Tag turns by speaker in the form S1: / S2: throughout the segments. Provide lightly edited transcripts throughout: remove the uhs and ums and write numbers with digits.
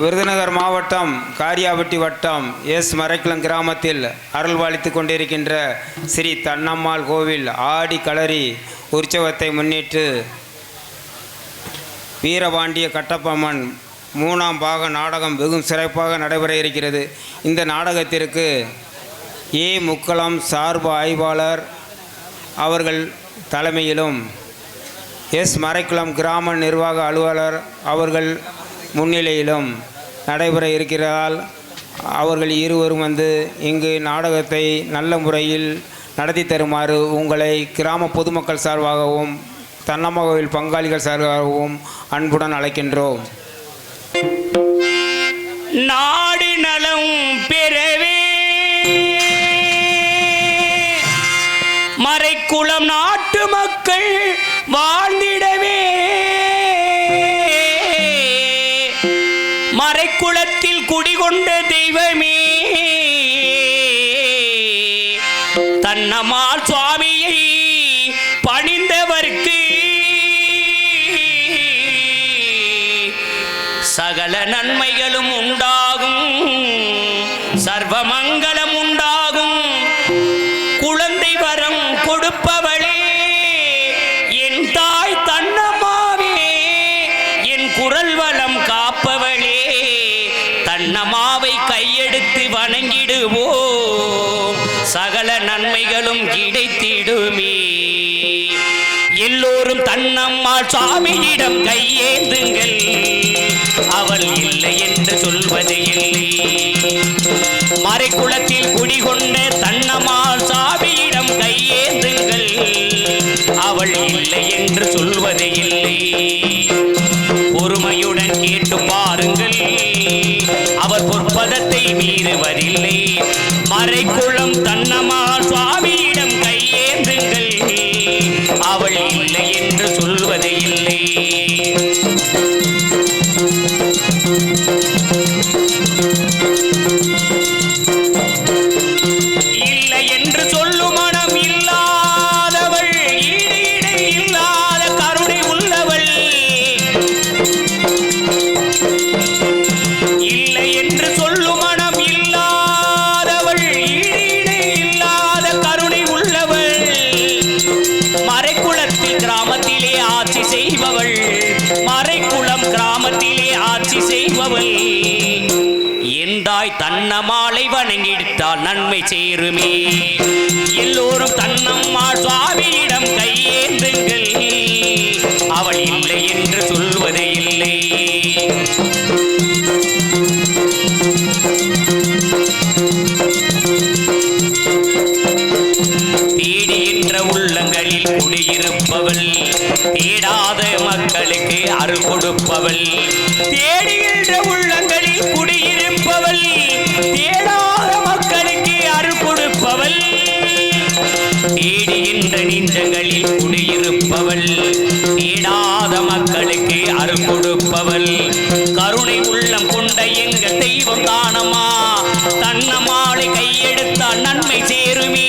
S1: விருதுநகர் மாவட்டம் காரியாபட்டி வட்டம் எஸ் மரைக்குளம் கிராமத்தில் அருள்பாலித்து கொண்டிருக்கின்ற ஸ்ரீ தன்னம்மாள் கோவில் ஆடி களரி உற்சவத்தை முன்னிட்டு வீரபாண்டிய கட்டபொம்மன் 3ஆம் பாக நாடகம் வெகு சிறப்பாக நடைபெற இருக்கிறது. இந்த நாடகத்திற்கு முக்களம் சார்பு ஆய்வாளர் அவர்கள் தலைமையிலும் எஸ் மரைக்குளம் கிராம நிர்வாக அலுவலர் அவர்கள் முன்னிலையிலும் நடைபெற இருக்கிறதால் அவர்கள் இருவரும் இங்கு நாடகத்தை நல்ல முறையில் நடத்தி தருமாறு உங்களை கிராம பொதுமக்கள் சார்பாகவும் தன்னம்மா கோவில் பங்காளிகள் சார்பாகவும் அன்புடன் அழைக்கின்றோம்.
S2: நாடு நலம் பெறவே மரைக்குளம் நாட்டு மக்கள் வாழ்ந்திடவே மரைக்குளத்தில் குடிகொண்ட தெய்வமே தன்னம்மாள் சுவாமியை பணிந்தவர்க்கு சகல நன்மைகளும் உண்டாகும், சர்வமங்கலம் உண்டாகும். குழந்தை வரம் கொடுப்பவளே என் தாய் தன்னம்மாவே, என் குரல் வளம் காப்பவளே தன்னம்மாவை கையெடுத்து வணங்கிடுவோம், சகல நன்மைகளும் கிடைத்திடுமே. எல்லோரும் தன்னம்மாள் சுவாமியிடம் கையேந்துங்கள், அவள் இல்லை என்று சொல்வது இல்லை. மரைக்குளத்தில் குடிகொண்ட தன்னம்மாள் சுவாமியிடம் கையேந்துங்கள், அவள் இல்லை என்று சொல்வது இல்லை. பொறுமையுடன் கேட்டு பாருங்கள், அவர் பொற்பதத்தை மீறுவதில்லை. மரைக்குளம் தன்னம்மாள் சுவாமியிடம் கையேந்துங்கள், அவள் இல்லை என்று சொல்வது இல்லை. இல்லை என்று சொல்லும் மனம் இல்லாதவள், ஈடு இல்லாத கருணை உள்ளவள். இல்லை என்று சொல்லும் மனம் இல்லாதவள், ஈடு இல்லாத கருணை உள்ளவள். மரைக்குளத்தில் கிராமத்திலே ஆட்சி செய்பவள், மரைக்குளம் கிராமத்திலே ஆட்சி செய்பவள். எந்தாய் தன்னம்மாளை வணங்கிட்டால் நன்மை சேருமே. எல்லோரும் தன்னம்மாள் சுவாமியிடம் கையேந்துங்கள், அவள் இல்லை என்று சொல்வது இல்லை. தேடுகின்ற உள்ளங்களில் குடியிருப்பவள், தேடாத மக்களுக்கு அருள் கொடுப்பவள். தேடுகின்ற உள்ளங்களில் குடியிருப்பவள், தேடாத மக்களுக்கு அருள் கொடுப்பவள். தேடுகின்ற நெஞ்சங்களில் குடியிருப்பவள், தேடாத மக்களுக்கு அருள் கொடுப்பவள். கருணை உள்ளம் கொண்ட எங்கள் தெய்வம் தானம்மா, தன்னம்மாளை கையெடுத்தால் நன்மை சேருமே.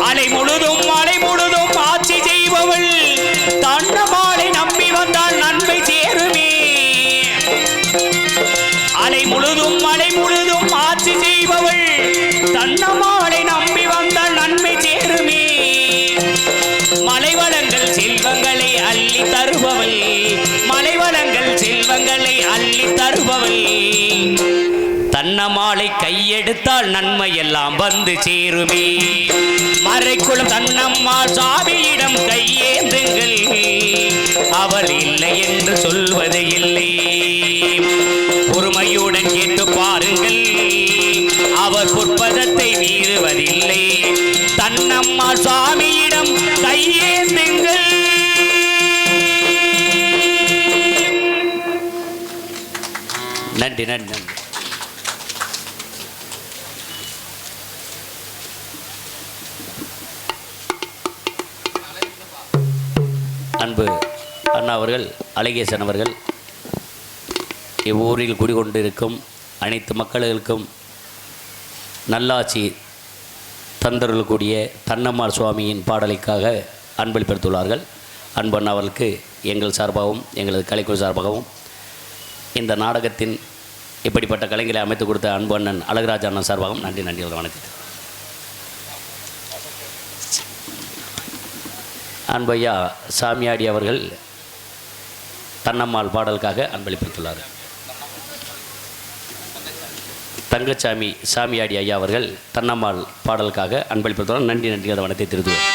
S2: அலை முழுதும் ஆட்சி செய்பவள், தன்னம்மாளை நம்பி வந்தால் நன்மை சேருமே. அலை முழுதும் ஆட்சி செய்பவள், தன்னம்மாளை நம்பி வந்தால் நன்மை சேருமே. மலைவளங்கள் செல்வங்களை அள்ளி தருபவள், மலைவளங்கள் செல்வங்களை அள்ளி தருபவள். தன்னம்மாளை கையெடுத்தால் நன்மை எல்லாம் வந்து சேருமே. மரைக்குளம் தன்னம்மாள் சுவாமியிடம் கையேந்துங்கள், அவள் இல்லை என்று சொல்வது இல்லை. பொறுமையுடன் கேட்டு பாருங்கள், அவர் பொற்பதத்தை மீறுவதில்லை. தன்னம்மாள் சுவாமியிடம் கையேந்துங்கள். நன்றி நன்றி நன்றி. அன்பு அண்ணா அவர்கள், அழகேசன் அவர்கள், இவ்வூரில் குடிகொண்டிருக்கும் அனைத்து மக்களுக்கும் நல்லாட்சி தந்தருளக்கூடிய தன்னம்மாள் சுவாமியின் பாடலுக்காக அன்பளிப்படுத்தியுள்ளார்கள். அன்பண்ணா அவர்களுக்கு எங்கள் சார்பாகவும் எங்களது கலைக்குழு சார்பாகவும் இந்த நாடகத்தின் இப்படிப்பட்ட கலைஞரை அமைத்து கொடுத்த அன்பு அண்ணன் அழகுராஜ் அண்ணன் சார்பாகவும் நன்றி வணக்கம். அன்பையா சாமியாடி அவர்கள் தன்னம்மாள் பாடலுக்காக அன்பளிப்பித்துள்ளார். தங்கச்சாமி சாமியாடி ஐயா அவர்கள் தன்னம்மாள் பாடலுக்காக அன்பளிப்பித்துள்ளார். நன்றி அதை வணக்கத்தை திருத்துவோம்.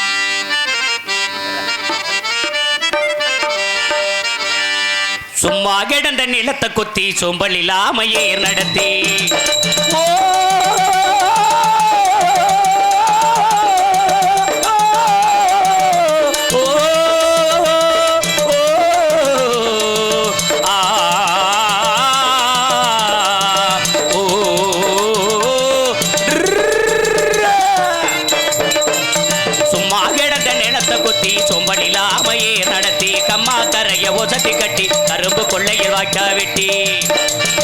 S2: சும்மா கிடந்த நிலத்தை கொத்தி சோம்பல் இல்லாமையே நடத்தி ஒசத்தி கட்டி கரும்பு கொள்ளையில் வாய்க்கா வெட்டி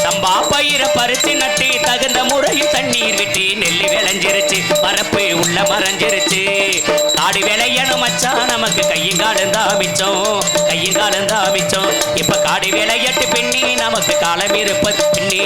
S2: சம்பா பயிர பறிச்சு நட்டி தகுந்த முறையில் தண்ணீர் விட்டு நெல்லி விளைஞ்சிருச்சு பரப்பு உள்ள மறைஞ்சிருச்சு காடு விளையணும் மச்சான் நமக்கு கையும் காலந்தா மிச்சம் இப்ப காடு விளையட்டு பின்னி நமக்கு காலம் இருப்பது பின்னி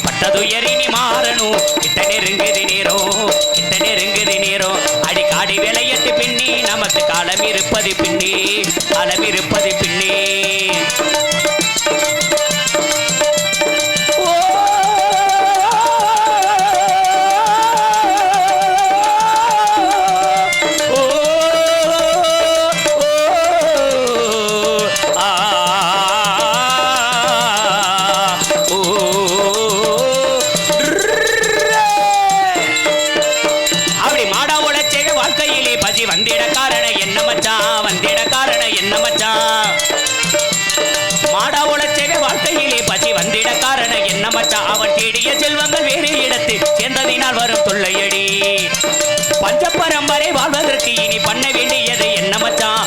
S2: பட்டதுயரினி மாறணும் கிட்ட நெருங்குது நேரம் அடிக்காடி விளையட்டு பின்னி நமக்கு காலம் இருப்பது பின்னி வந்திட காரணம் என்ன மச்சான் மாடா உழைச்சவே வாழ்க்கையிலே பசி வந்திட காரணம் என்ன மச்சான் அவன் தேடிய செல்வங்கள் வேறு இடத்து சேர்ந்ததினால் வரும் தொல்லையடி பஞ்ச பரம்பரை வாழ்வதற்கு இனி பண்ண வேண்டியது என்ன மச்சான்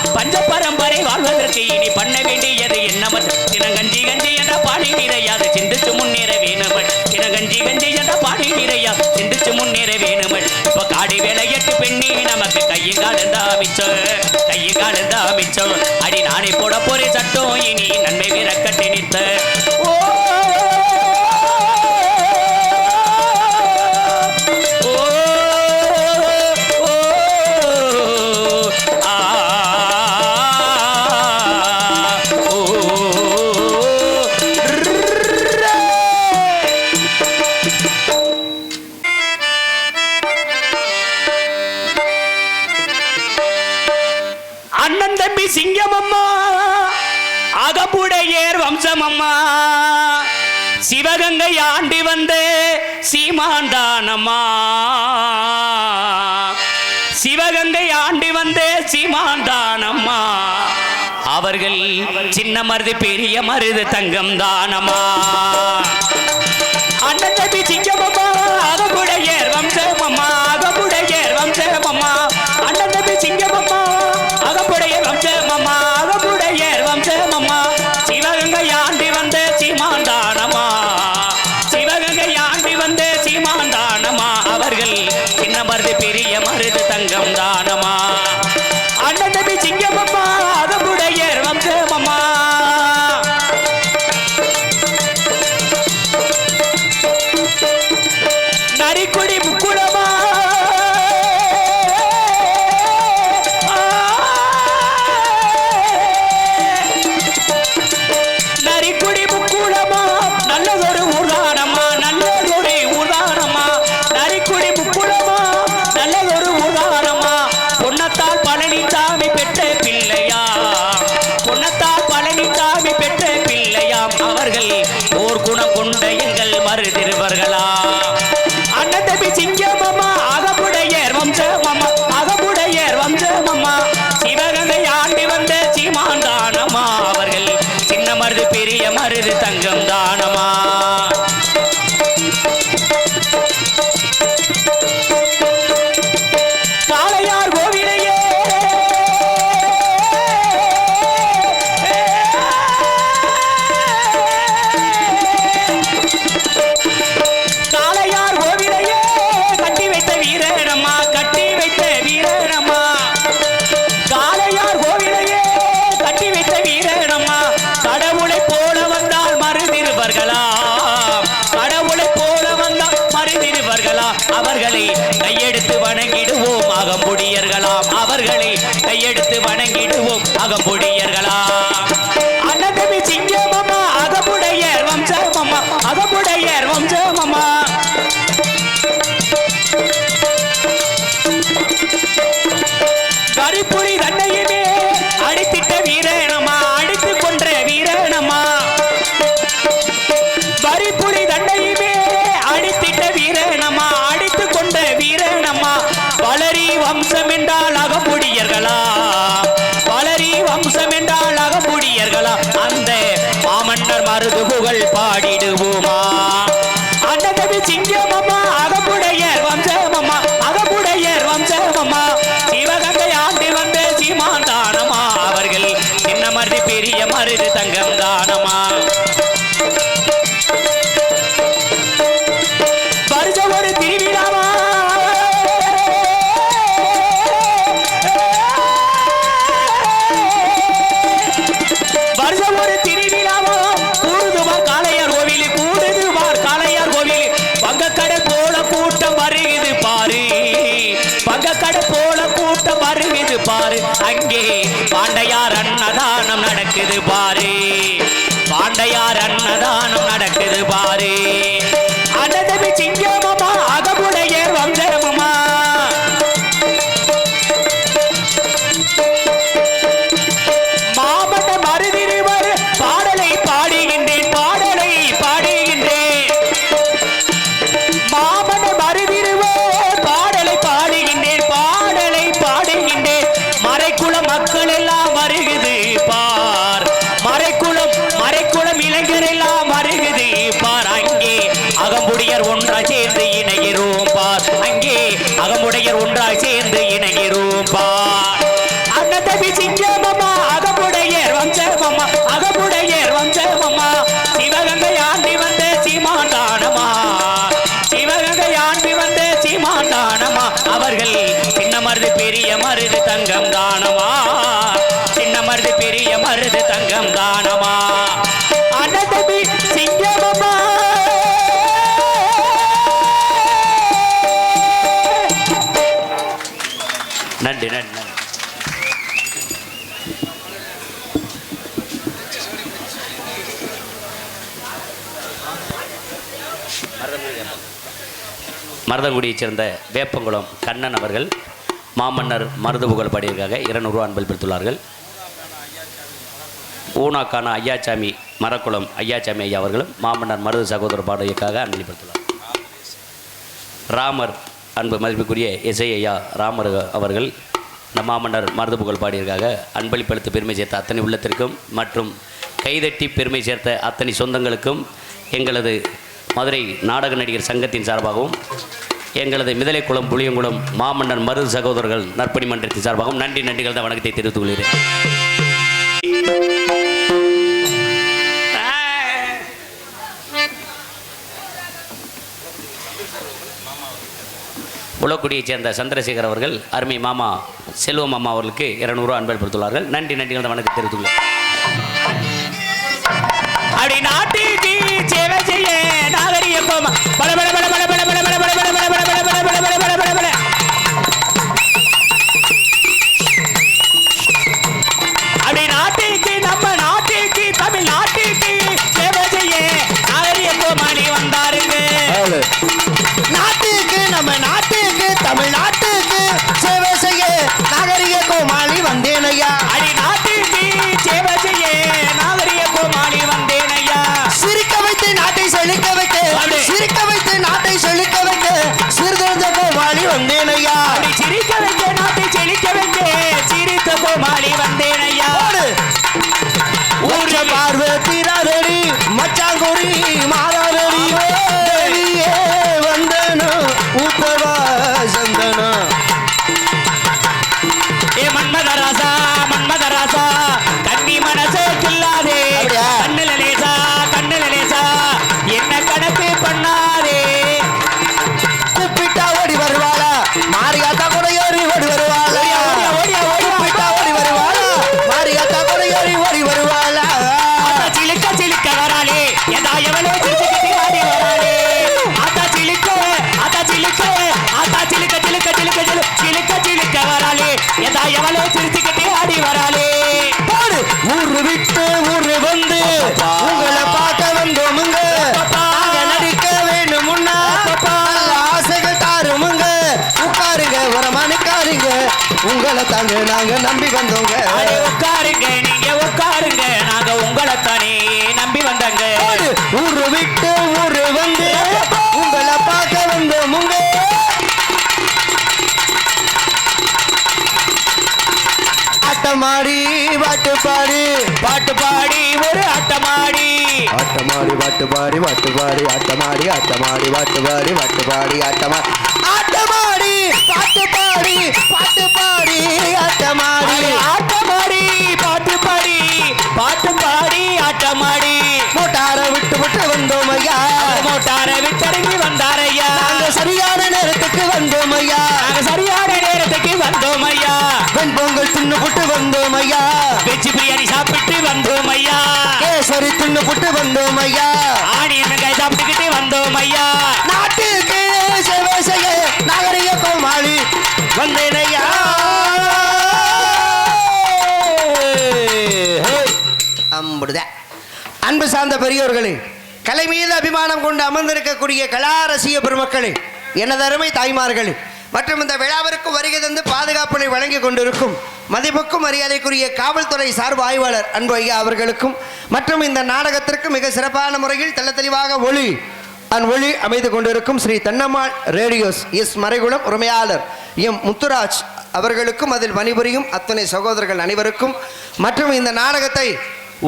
S2: தினங்கஞ்சி என்ற பாடி நிறையாது சிந்திச்சு முன்னேற வேணுமன் சிந்திச்சு முன்னேற வேணுமன் இப்ப காடி வேலையட்டு பெண்ணி நமக்கு கையும் காலந்தா மிச்சம் அடி நானே போட போறே சட்டம் இனி நன்மை விரக்கட்டி நித்த சிங்கமம்மா அகப்புடையேர் வம்சமம்மா சிவகங்கை ஆண்டி வந்த சீமாந்தானம்மா அவர்கள் சின்ன மருது பெரிய மருது தங்கம் தானம்மா அண்ணன் தம்பி சிங்கமம்மா அகப்புடையேர் வம்சமம்மா அண்ணன் தம்பி சிங்கமம்மா அகப்புடையர் வம்சமம்மா சிவகங்கை ஆண்டி வந்த சீமாந்தானமா அவர்கள் சின்ன மருது பெரிய மருது தங்கம் தானமா அண்ணன் தம்பி சிங்கமம்மா அகப்புடையர் வம்சமம்மா நரிக்குடி முக்குளமா நல்லதொரு ஊர்தானம்மா நரிக்குடி அண்ணன் தம்பி சிங்கமம்மா அகமுடையர் வம்சமம்மா அகமுடையர் வம்சமம்மா சிவகங்கை ஆண்டி வந்த சீமான் தானம்மா அவர்கள் சின்ன மருது பெரிய மருது தங்கம் தானமா காளையார் கோவிலையே காளையார் கோவிலையே கட்டி வைத்த வீரனம்மா கட்டி வைத்த வீரனம்மா காளையார் கோவிலையே கட்டி வைத்த வீரனம்மா கடவுளை போல வந்தால் மறுதிருவர்களா கடவுளை போல வந்தால் மறுதிருவர்களா அவர்களை கையெடுத்து வணங்கிடுவோம் அகம்புடியர்களாம் அவர்களை கையெடுத்து வணங்கிடுவோம் அகம்புடியர்களாம் அண்ணன் தம்பி சிங்கமம்மா அகமுடையர் வம்சமம்மா அகமுடையர் வம்சமம்மா கரிப்புலி தன்னையுமே அடித்திட்ட வீரனம்மா அடித்து கொன்ற வீரனம்மா கரிப்புலி தன்னையுமே அடித்திட்ட வீரனம்மா அடித்து கொண்ட வீரனம்மா வளரி வம்சம் என்றால் அகமுடியர்களா வளரி வம்சம் என்றால் அகமுடியர்களா அந்த மாமன்னர் மருது புகழ் பாடிடுவோமா அண்ணன் தம்பி சிங்கமம்மா அகமுடையர் வம்சமம்மா அகமுடையர் வம்சமம்மா சிவகங்கை ஆண்டி வந்த சீமான் தானமா அவர்கள் சின்ன மருது பெரிய மருது தங்கம் தானமா வருஷ ஒரு திருவிழாவா வருஷ ஒரு திருவிழாவா கூடுதுவார் காளையார் கோவில் கூடுதுவார் காளையார் கோவில் வங்கக்கடை போல கூட்டம் வருகிறது பாரு வங்கக்கடை போல கூட்டம் வருகிறது பாரு அங்கே பாண்டையார் அன்னதானம் நடக்குது பாரு பாண்டையார் அன்னதானம் நடக்குது பாரு அண்ணன் தம்பி சிங்கமம்மா அகமுடையர் வம்சமம்மா மாமன்ன மருதிருவர் பாடலை பாடுகின்றேன் பாடலை பாடுகின்றேன் மாமன்ன மருதிருவர் பாடலை பாடுகின்றேன் பாடலை பாடுகின்றேன் மறைக்குள மக்கள் எல்லாம் வருகுது பார் மறைக்குளம் இளைஞர் எல்லாம் வருகுது பார் அங்கே அகமுடையர் ஒன்றாய் சேர்ந்து இணைகிறோம் பார் அங்கே அகமுடையர் ஒன்றாய் சேர்ந்து இணைகிறோம் பார் அண்ணன் தம்பி சிங்கமம்மா அகமுடையர் வம்சமம்மா அகமுடையர் வம்சமம்மா சிவகங்கை ஆண்டி வந்த சீமான் தானமா சிவகங்கை ஆண்டி வந்த சீமான் தானமா அவர்கள் சின்ன மருது பெரிய மருது தங்கம் தானமா சின்ன மருது பெரிய மருது தங்கம் தானமா அண்ணன் தம்பி சிங்கமம்மா நன்றி நன்றி நன்றி மருதங்குடியைச் சேர்ந்த வேப்பங்குளம் கண்ணன் அவர்கள் மாமன்னர் மருது புகழ் பாடியிருக்காக 200 அன்பளித்துள்ளார்கள். ஊனாக்கான ஐயாச்சாமி மரக்குளம் ஐயாச்சாமி ஐயா அவர்களும் மாமன்னர் மருது சகோதரர் பாடியக்காக அன்பளித்துள்ளார். ராமர் அன்பு மதிப்புக்குரிய எஸ்ஐ ஐயா ராமர் அவர்கள் இந்த மாமன்னர் மருது புகழ் பாடியற்காக அன்பளிப்பளித்து பெருமை சேர்த்த அத்தனை உள்ளத்திற்கும் மற்றும் கைதட்டி பெருமை சேர்த்த அத்தனை சொந்தங்களுக்கும் எங்களது மதுரை நாடக நடிகர் சங்கத்தின் சார்பாகவும் எங்களது மிதலைக்குளம் புளியங்குளம் மாமன்னர் மருது சகோதரர்கள் நற்பணி மன்றத்தின் சார்பாகவும் நன்றிகள் தான் வணக்கத்தை தெரிவித்துக் கொள்கிறேன். உலக்குடியைச் சேர்ந்த சந்திரசேகர் அவர்கள் அருமை மாமா செல்வம் மாமா அவர்களுக்கு 200 அன்பளித்துள்ளார்கள். நன்றிகள் தான் வணக்கத்தை தெரிவித்துக் கொள்கிறேன். அடி நாட்டுக்கு சேவை செய்ய நாகரிகம் பல பல பல பல பல பல பல பல பல பல பல பல பல பல பல பல பல அடி நாட்டுக்கு நம்ம நாட்டுக்கு தமிழ்நாட்டுக்கு சேவை செய்ய நாகரிகம் மணி வந்தாருங்க.
S3: நாட்டுக்கு நம்ம நாட்டுக்கு தமிழ்நாட்டுக்கு சேவை செய்ய நாகரிக கோமாளி வந்தேனையா.
S2: அடி நாட்டுக்கு சேவை செய்ய நாகரிக கோமாளி வந்தேனையா.
S3: சிரிக்க வைத்து நாட்டை செழிக்க வைத்து சிரிக்க வைத்து நாட்டை
S2: சிலுக்க ஆத்தா சிலுக்க சிலுக்க சிலுக்க சிலுக்க சிலுக்க வராளே எதா எவளே சிரிச்சுக்கிட்டே ஆடி வராளே
S3: பாடு ஊரு விட்டு ஊரு வந்து உங்களை பார்க்க வந்தோமுங்க நாங்க நடிக்க வேணுமுன்னா நல்ல ஆசைகள் தாருமுங்க உட்காருங்க ஒரு மணிக்காருங்க உங்களை தாங்க நாங்க நம்பி வந்தோங்க
S2: அடே உட்காருங்க நீங்க உட்காருங்க நாங்க உங்களைத்தானே நம்பி வந்தங்க
S3: ஊரு விட்டு ஊரு வந்து உங்களை பார்க்க வந்தோமுங்க ஆட்டமாடி பாட்டு பாடி
S2: பாட்டு பாடி ஒரு ஆட்டமாடி
S3: ஆட்டமாடி பாட்டு பாடி பாட்டு பாடி ஆட்டமாடி ஆட்டமாடி பாட்டு பாடி பாட்டு பாடி ஆட்டமாடி ஆட்டமாடி பாட்டு பாடி பாட்டு பாடி ஆட்டமாடி
S2: ஆட்டமாடி பாட்டு பாடி பாட்டு பாடி ஆட்டமாடி
S3: மோட்டார விட்டு விட்டு வந்தோம் ஐயா
S2: மோட்டார விட்டடங்கி வந்தாரையா
S3: நாங்க சரியான நேரத்துக்கு வந்தோம் ஐயா
S2: நாங்க சரியான நேரத்துக்கு வந்தோம் ஐயா
S3: வெண்பொங்கல் தின்னு புட்டு வந்தோம் ஐயா
S2: வெஜ் பிரியாணி சாப்பிட்டு வந்தோம் ஐயா
S3: கேசரி தின்னு புட்டு வந்தோம் ஐயா
S2: ஆனியன் கை சாப்பிட்டுக்கிட்டு வந்தோம் ஐயா
S3: நாட்டுக்கு சேவை செய்ய நாகரிக கோமாளி வந்தேன் ஐயா அம்புடுத அன்பு சார்ந்த பெரியோர்களே கலை மீது அபிமானம் கொண்டு அமர்ந்திருக்கக்கூடிய கலா ரசிக பெருமக்களே எனது அருமை தாய்மார்களே மற்றும் இந்த விழாவிற்கு வருகை தந்து பாதுகாப்பினை வழங்கி கொண்டிருக்கும் மதிப்புக்கும் மரியாதைக்குரிய காவல்துறை சார்பு ஆய்வாளர் அன்பு ஐயா அவர்களுக்கும் மற்றும் இந்த நாடகத்திற்கு மிக சிறப்பான முறையில் தெளிவாக ஒளி அமைந்து கொண்டிருக்கும் ஸ்ரீ தன்னம்மாள் ரேடியோஸ் எஸ் மறைகுளம் உரிமையாளர் எம் முத்துராஜ் அவர்களுக்கும் அதில் பணிபுரியும் அத்தனை சகோதரர்கள் அனைவருக்கும் மற்றும் இந்த நாடகத்தை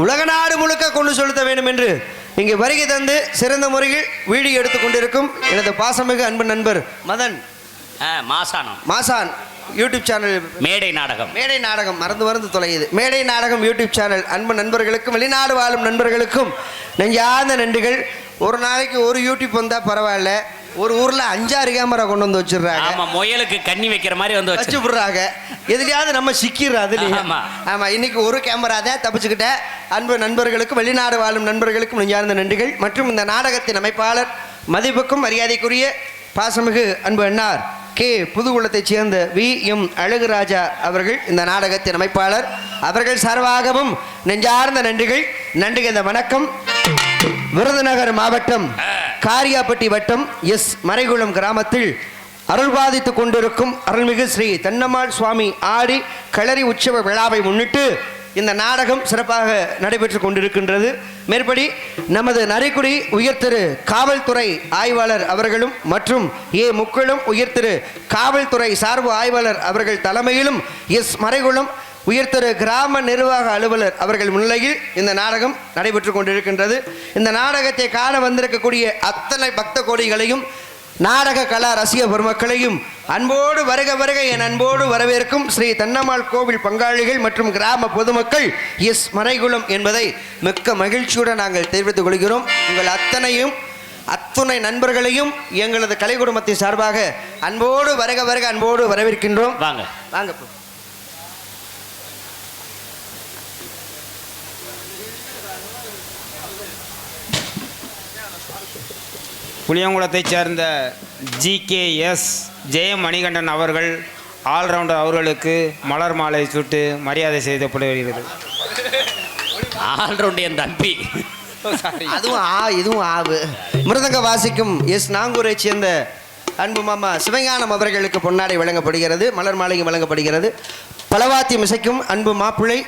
S3: உலக நாடு முழுக்க கொண்டு செலுத்த வேண்டும் என்று இங்கே வருகை தந்து சிறந்த முறையில் வீடியோ எடுத்துக் கொண்டிருக்கும் எனது பாசமிகு அன்பு நண்பர் மதன் மாசான் யூடியூப் சேனல்
S2: மேடை நாடகம்
S3: மறந்து தொலையுது மேடை நாடகம் யூடியூப் சேனல் அன்பு நண்பர்களுக்கும் வெளிநாடு வாழும் நண்பர்களுக்கும் நெஞ்சார்ந்த நன்றிகள். ஒரு நாளைக்கு ஒரு யூடியூப் வந்தால் பரவாயில்ல, ஒரு ஊரில் 5-6 கேமரா கொண்டு வந்து வச்சிடுறாங்க.
S2: முயலுக்கு கண்ணி வைக்கிற மாதிரி வந்து
S3: வச்சு விடுறாங்க. எதுலையாவது நம்ம சிக்கிறோம் அதுலேயும். ஆமாம், இன்னைக்கு ஒரு கேமரா தான் தப்பிச்சுக்கிட்டேன். அன்பு நண்பர்களுக்கும் வெளிநாடு வாழும் நண்பர்களுக்கும் நெஞ்சார்ந்த நன்றிகள். மற்றும் இந்த நாடகத்தின் அமைப்பாளர் மதிப்புக்கும் மரியாதைக்குரிய பாசமிகு அன்பு அண்ணார் கே புதுகுளத்தைச் சேர்ந்த வி.எம். அழகுராஜா அவர்கள் இந்த நாடகத்தின் அமைப்பாளர். அவர்கள் சார்பாகவும் நெஞ்சார்ந்த நன்றிகள். இந்த வணக்கம். விருதுநகர் மாவட்டம் காரியாப்பட்டி வட்டம் எஸ் மறைகுளம் கிராமத்தில் அருள்பாதித்துக் கொண்டிருக்கும் அருள்மிகு ஸ்ரீ தன்னம்மாள் சுவாமி ஆடி களரி உற்சவ விழாவை முன்னிட்டு இந்த நாடகம் சிறப்பாக நடைபெற்று கொண்டிருக்கின்றது. மேற்படி நமது நரிக்குடி உயர்திரு காவல்துறை ஆய்வாளர் அவர்களும் மற்றும் முக்குளம் உயர்திரு காவல்துறை சார்பு ஆய்வாளர் அவர்கள் தலைமையிலும் எஸ் மறைகுளம் உயர்திரு கிராம நிர்வாக அலுவலர் அவர்கள் முன்னிலையில் இந்த நாடகம் நடைபெற்று கொண்டிருக்கின்றது. இந்த நாடகத்தை காண வந்திருக்கக்கூடிய அத்தனை பக்த கோடிகளையும் நாடக கலா ரசிக பெருமக்களையும் அன்போடு வருக என் அன்போடு வரவேற்கும் ஸ்ரீ தன்னம்மாள் கோவில் பங்காளிகள் மற்றும் கிராம பொதுமக்கள் எஸ் மறைகுளம் என்பதை மிக்க மகிழ்ச்சியுடன் நாங்கள் தெரிவித்துக் கொள்கிறோம். உங்கள் அத்துணை நண்பர்களையும் எங்களது கலை குடும்பத்தின் சார்பாக அன்போடு வருக அன்போடு வரவேற்கின்றோம். வாங்க.
S1: புளியங்குளத்தைச் சேர்ந்த GKS ஜெயமணிகண்டன் அவர்கள் ஆல்ரவுண்டர் அவர்களுக்கு மலர் மாலை சுட்டு மரியாதை செய்யப்படுகிறது.
S2: ஆல்ரவுண்டர் என் தம்பி.
S3: இதுவும் ஆவு. மிருதங்க வாசிக்கும் எஸ் நாங்கூரை சேர்ந்த அன்பு மாமா சிவஞானம் அவர்களுக்கு பொன்னாடை வழங்கப்படுகிறது, மலர் மாலையும் வழங்கப்படுகிறது. பலவாத்தியம் இசைக்கும் அன்பு மாப்பிள்ளை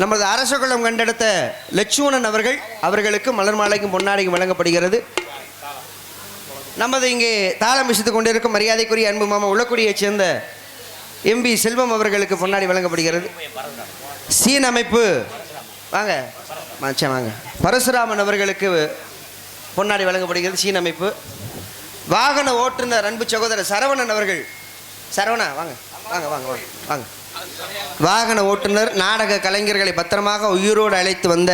S3: நமது அரசகுளம் கண்டெடுத்த லட்சுமணன் அவர்களுக்கு மலர் மாலைக்கும் பொன்னாடையும் வழங்கப்படுகிறது. நமது இங்கே தாளம் இசைத்துக் கொண்டிருக்கும் மரியாதைக்குரிய அன்பு மாமா உளக்குடியைச் சேர்ந்த MB செல்வம் அவர்களுக்கு பொன்னாடி வழங்கப்படுகிறது. சீன் அமைப்பு வாங்க பரசுராமன் அவர்களுக்கு பொன்னாடி வழங்கப்படுகிறது. சீன் அமைப்பு வாகன ஓட்டுநர் அன்பு சகோதரர் சரவணன் அவர்கள். சரவணா வாங்க. வாகன ஓட்டுநர் நாடக கலைஞர்களை பத்திரமாக உயிரோடு அழைத்து வந்த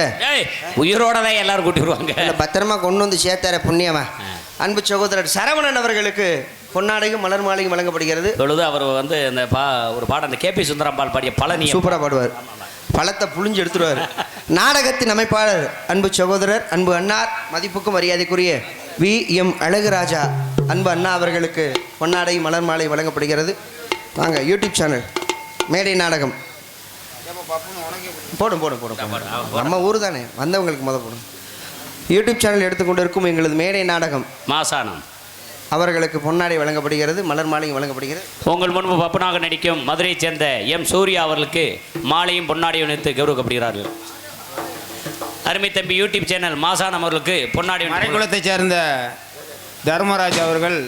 S2: உயிரோட தான் எல்லாரும் கூட்டி வருவாங்க.
S3: பத்திரமா கொண்டு வந்து சேர்த்தார புண்ணியமா அன்பு சகோதரர் சரவணன் அவர்களுக்கு பொன்னாடையும் மலர் மாலையும் வழங்கப்படுகிறது.
S2: தொழுது அவர் வந்து இந்த ஒரு பாடம் அந்த KP சுந்தரம்பாள் பாடிய பழனி
S3: சூப்பராக பாடுவார், பழத்தை புழிஞ்சு எடுத்துருவார். நாடகத்தின் அமைப்பாளர் அன்பு சகோதரர் அன்பு அண்ணார் மதிப்புக்கும் மரியாதைக்குரிய வி.எம். அழகுராஜா அன்பு அண்ணா அவர்களுக்கு பொன்னாடை மலர் மாலை வழங்கப்படுகிறது. வாங்க யூடியூப் சேனல் மேடை நாடகம் போடும் போடும் போடும் நம்ம ஊர் தானே, வந்தவங்களுக்கு போடும். யூடியூப் சேனல் எடுத்துக்கொண்டு இருக்கும் எங்களது மேடை நாடகம்
S2: மாசானம்
S3: அவர்களுக்கு பொன்னாடை வழங்கப்படுகிறது, மலர் மாலையும் வழங்கப்படுகிறது.
S2: உங்கள் முன்பு பப்பனாக நடிக்கும் மதுரையைச் சேர்ந்த எம். சூர்யா அவர்களுக்கு மாலையும் பொன்னாடியும் இணைத்து கௌரவிக்கப்படுகிறார்கள். அருமை தம்பி யூடியூப் சேனல் மாசானம் அவர்களுக்கு பொன்னாடி
S1: மறைக்குளத்தைச் சேர்ந்த தர்மராஜ் அவர்கள்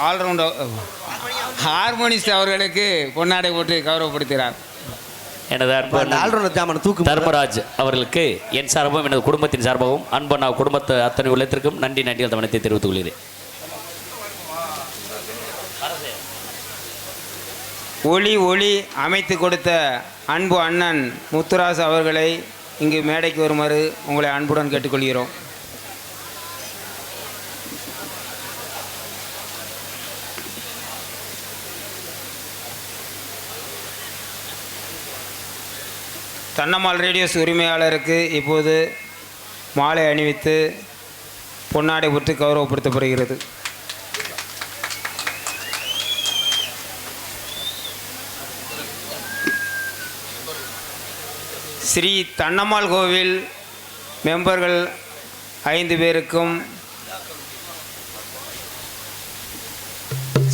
S1: ஆல்ரவுண்டர் ஹார்மோனிஸ்ட் அவர்களுக்கு பொன்னாடை போட்டு கௌரவப்படுத்துகிறார்.
S2: எனது அன்பு தர்மராஜ் அவர்களுக்கு என் சார்பாகவும் எனது குடும்பத்தின் சார்பாகவும் அன்பண்ணா குடும்பத்தை அத்தனை உள்ளத்திற்கும் நன்றி நன்றி அந்த வணக்கத்தை தெரிவித்துக் கொள்கிறேன்.
S1: ஒளி அமைத்து கொடுத்த அன்பு அண்ணன் முத்துராஜ் அவர்களை இங்கு மேடைக்கு வருமாறு உங்களை அன்புடன் கேட்டுக்கொள்கிறோம். தன்னம்மாள் ரேடியோஸ் உரிமையாளருக்கு இப்போது மாலை அணிவித்து பொன்னாடை போட்டு கௌரவப்படுத்தப்படுகிறது. ஸ்ரீ தன்னம்மாள் கோவில் மெம்பர்கள் 5 பேருக்கும்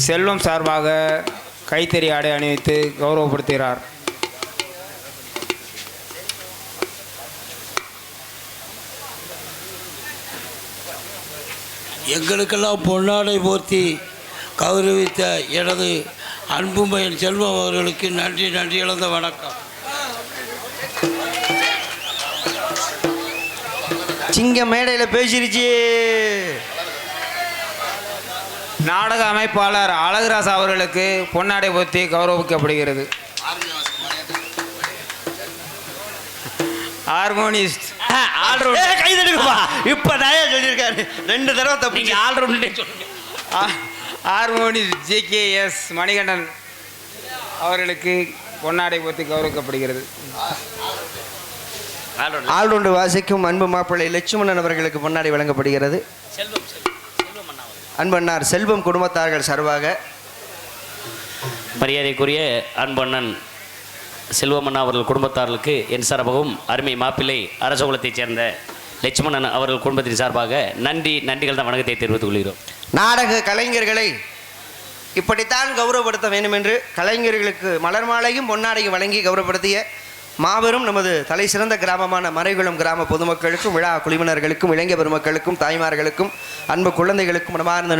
S1: செல்வம் சார்பாக கைத்தறி ஆடை அணிவித்து கௌரவப்படுத்துகிறார்.
S4: எங்களுக்கெல்லாம் பொன்னாடை போர்த்தி கௌரவித்த எனது அன்புமையன் செல்வம் அவர்களுக்கு நன்றி நன்றி இழந்த வணக்கம்.
S3: சிங்க மேடையில் பேசிருச்சு.
S1: நாடக அமைப்பாளர் அழகுராசா அவர்களுக்கு பொன்னாடை போர்த்தி கௌரவிக்கப்படுகிறது. Harmonist harmonist J K S. மணிகண்டன் அவர்களுக்கு பொன்னாடை போர்த்தி கௌரவிக்கப்படுகிறது.
S3: ஆல்ரவுண்டு வாசிக்கும் அன்பு மாப்பிள்ளை லட்சுமணன் அவர்களுக்கு பொன்னாடை வழங்கப்படுகிறது. அன்பண்ணார் செல்வம் குடும்பத்தார்கள் சார்பாக
S2: மரியாதைக்குரிய அன்பண்ணன் செல்வமண்ணா அவர்கள் குடும்பத்தார்களுக்கு என் சார்பாகவும் அருமை மாப்பிள்ளை அரசகுலத்தைச் சேர்ந்த லட்சுமணன் அவர்கள் குடும்பத்தின் சார்பாக நன்றிகள் தான் வணக்கத்தை தெரிவித்துக் கொள்கிறோம்.
S3: நாடக கலைஞர்களை இப்படித்தான் கௌரவப்படுத்த வேண்டும் என்று கலைஞர்களுக்கு மலர் மாலையும் பொன்னாடையும் வழங்கி கௌரவப்படுத்திய மாபெரும் நமது தலை சிறந்த கிராமமான மறைகுளம் கிராம பொதுமக்களுக்கும் விழா குழுவினர்களுக்கும் இளைஞர் பெருமக்களுக்கும் தாய்மார்களுக்கும் அன்பு குழந்தைகளுக்கும் மனமார்ந்த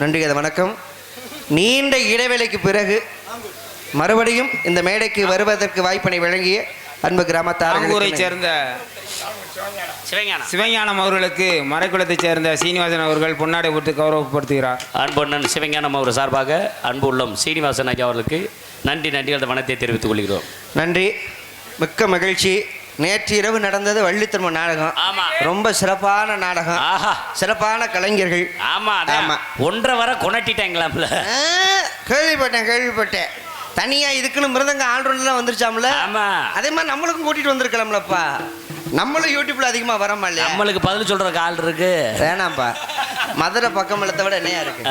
S3: நன்றி வணக்கம். நீண்ட இடைவேளைக்கு பிறகு மறுபடியும் இந்த மேடைக்கு வருவதற்கு வாய்ப்பினை வழங்கிய அன்பு கிராமத்தாரை
S1: சேர்ந்த சிவஞானம் அவர்களுக்கு மறைக்குளத்தைச் சேர்ந்த சீனிவாசன் அவர்கள் பொன்னாடை போட்டு கௌரவப்படுத்துகிறார்.
S2: அன்பண்ணன் சிவஞானம் அவர் சார்பாக அன்பு உள்ளம் சீனிவாசன் ஐயா அவர்களுக்கு நன்றிகள் வணக்கத்தை தெரிவித்துக் கொள்கிறோம்.
S3: நன்றி, மிக்க மகிழ்ச்சி. நேற்று இரவு நடந்தது வள்ளித்திரும நாடகம். ரொம்ப சிறப்பான நாடகம், சிறப்பான கலைஞர்கள்.
S2: ஆமா ஆமா 1.5 வரை கொண்டாட்டிட்டாங்களாம்ல.
S3: கேள்விப்பட்டேன். தனியா இதுக்குன்னு மிருதங்க ஆல்ரவுண்டர்லாம் வந்துருச்சாம்ல. அதே மாதிரி நம்மளுக்கும் கூட்டிட்டு வந்திருக்கலாம்லப்பா. நம்மளும் யூடியூப்ல அதிகமா வரமா இல்லையா?
S2: நம்மளுக்கு பதில் சொல்றதுக்கு ஆள் இருக்கு.
S3: வேணாம்ப்பா, மதுரை பக்கம் இழுத்த விட என்னையா இருக்கு.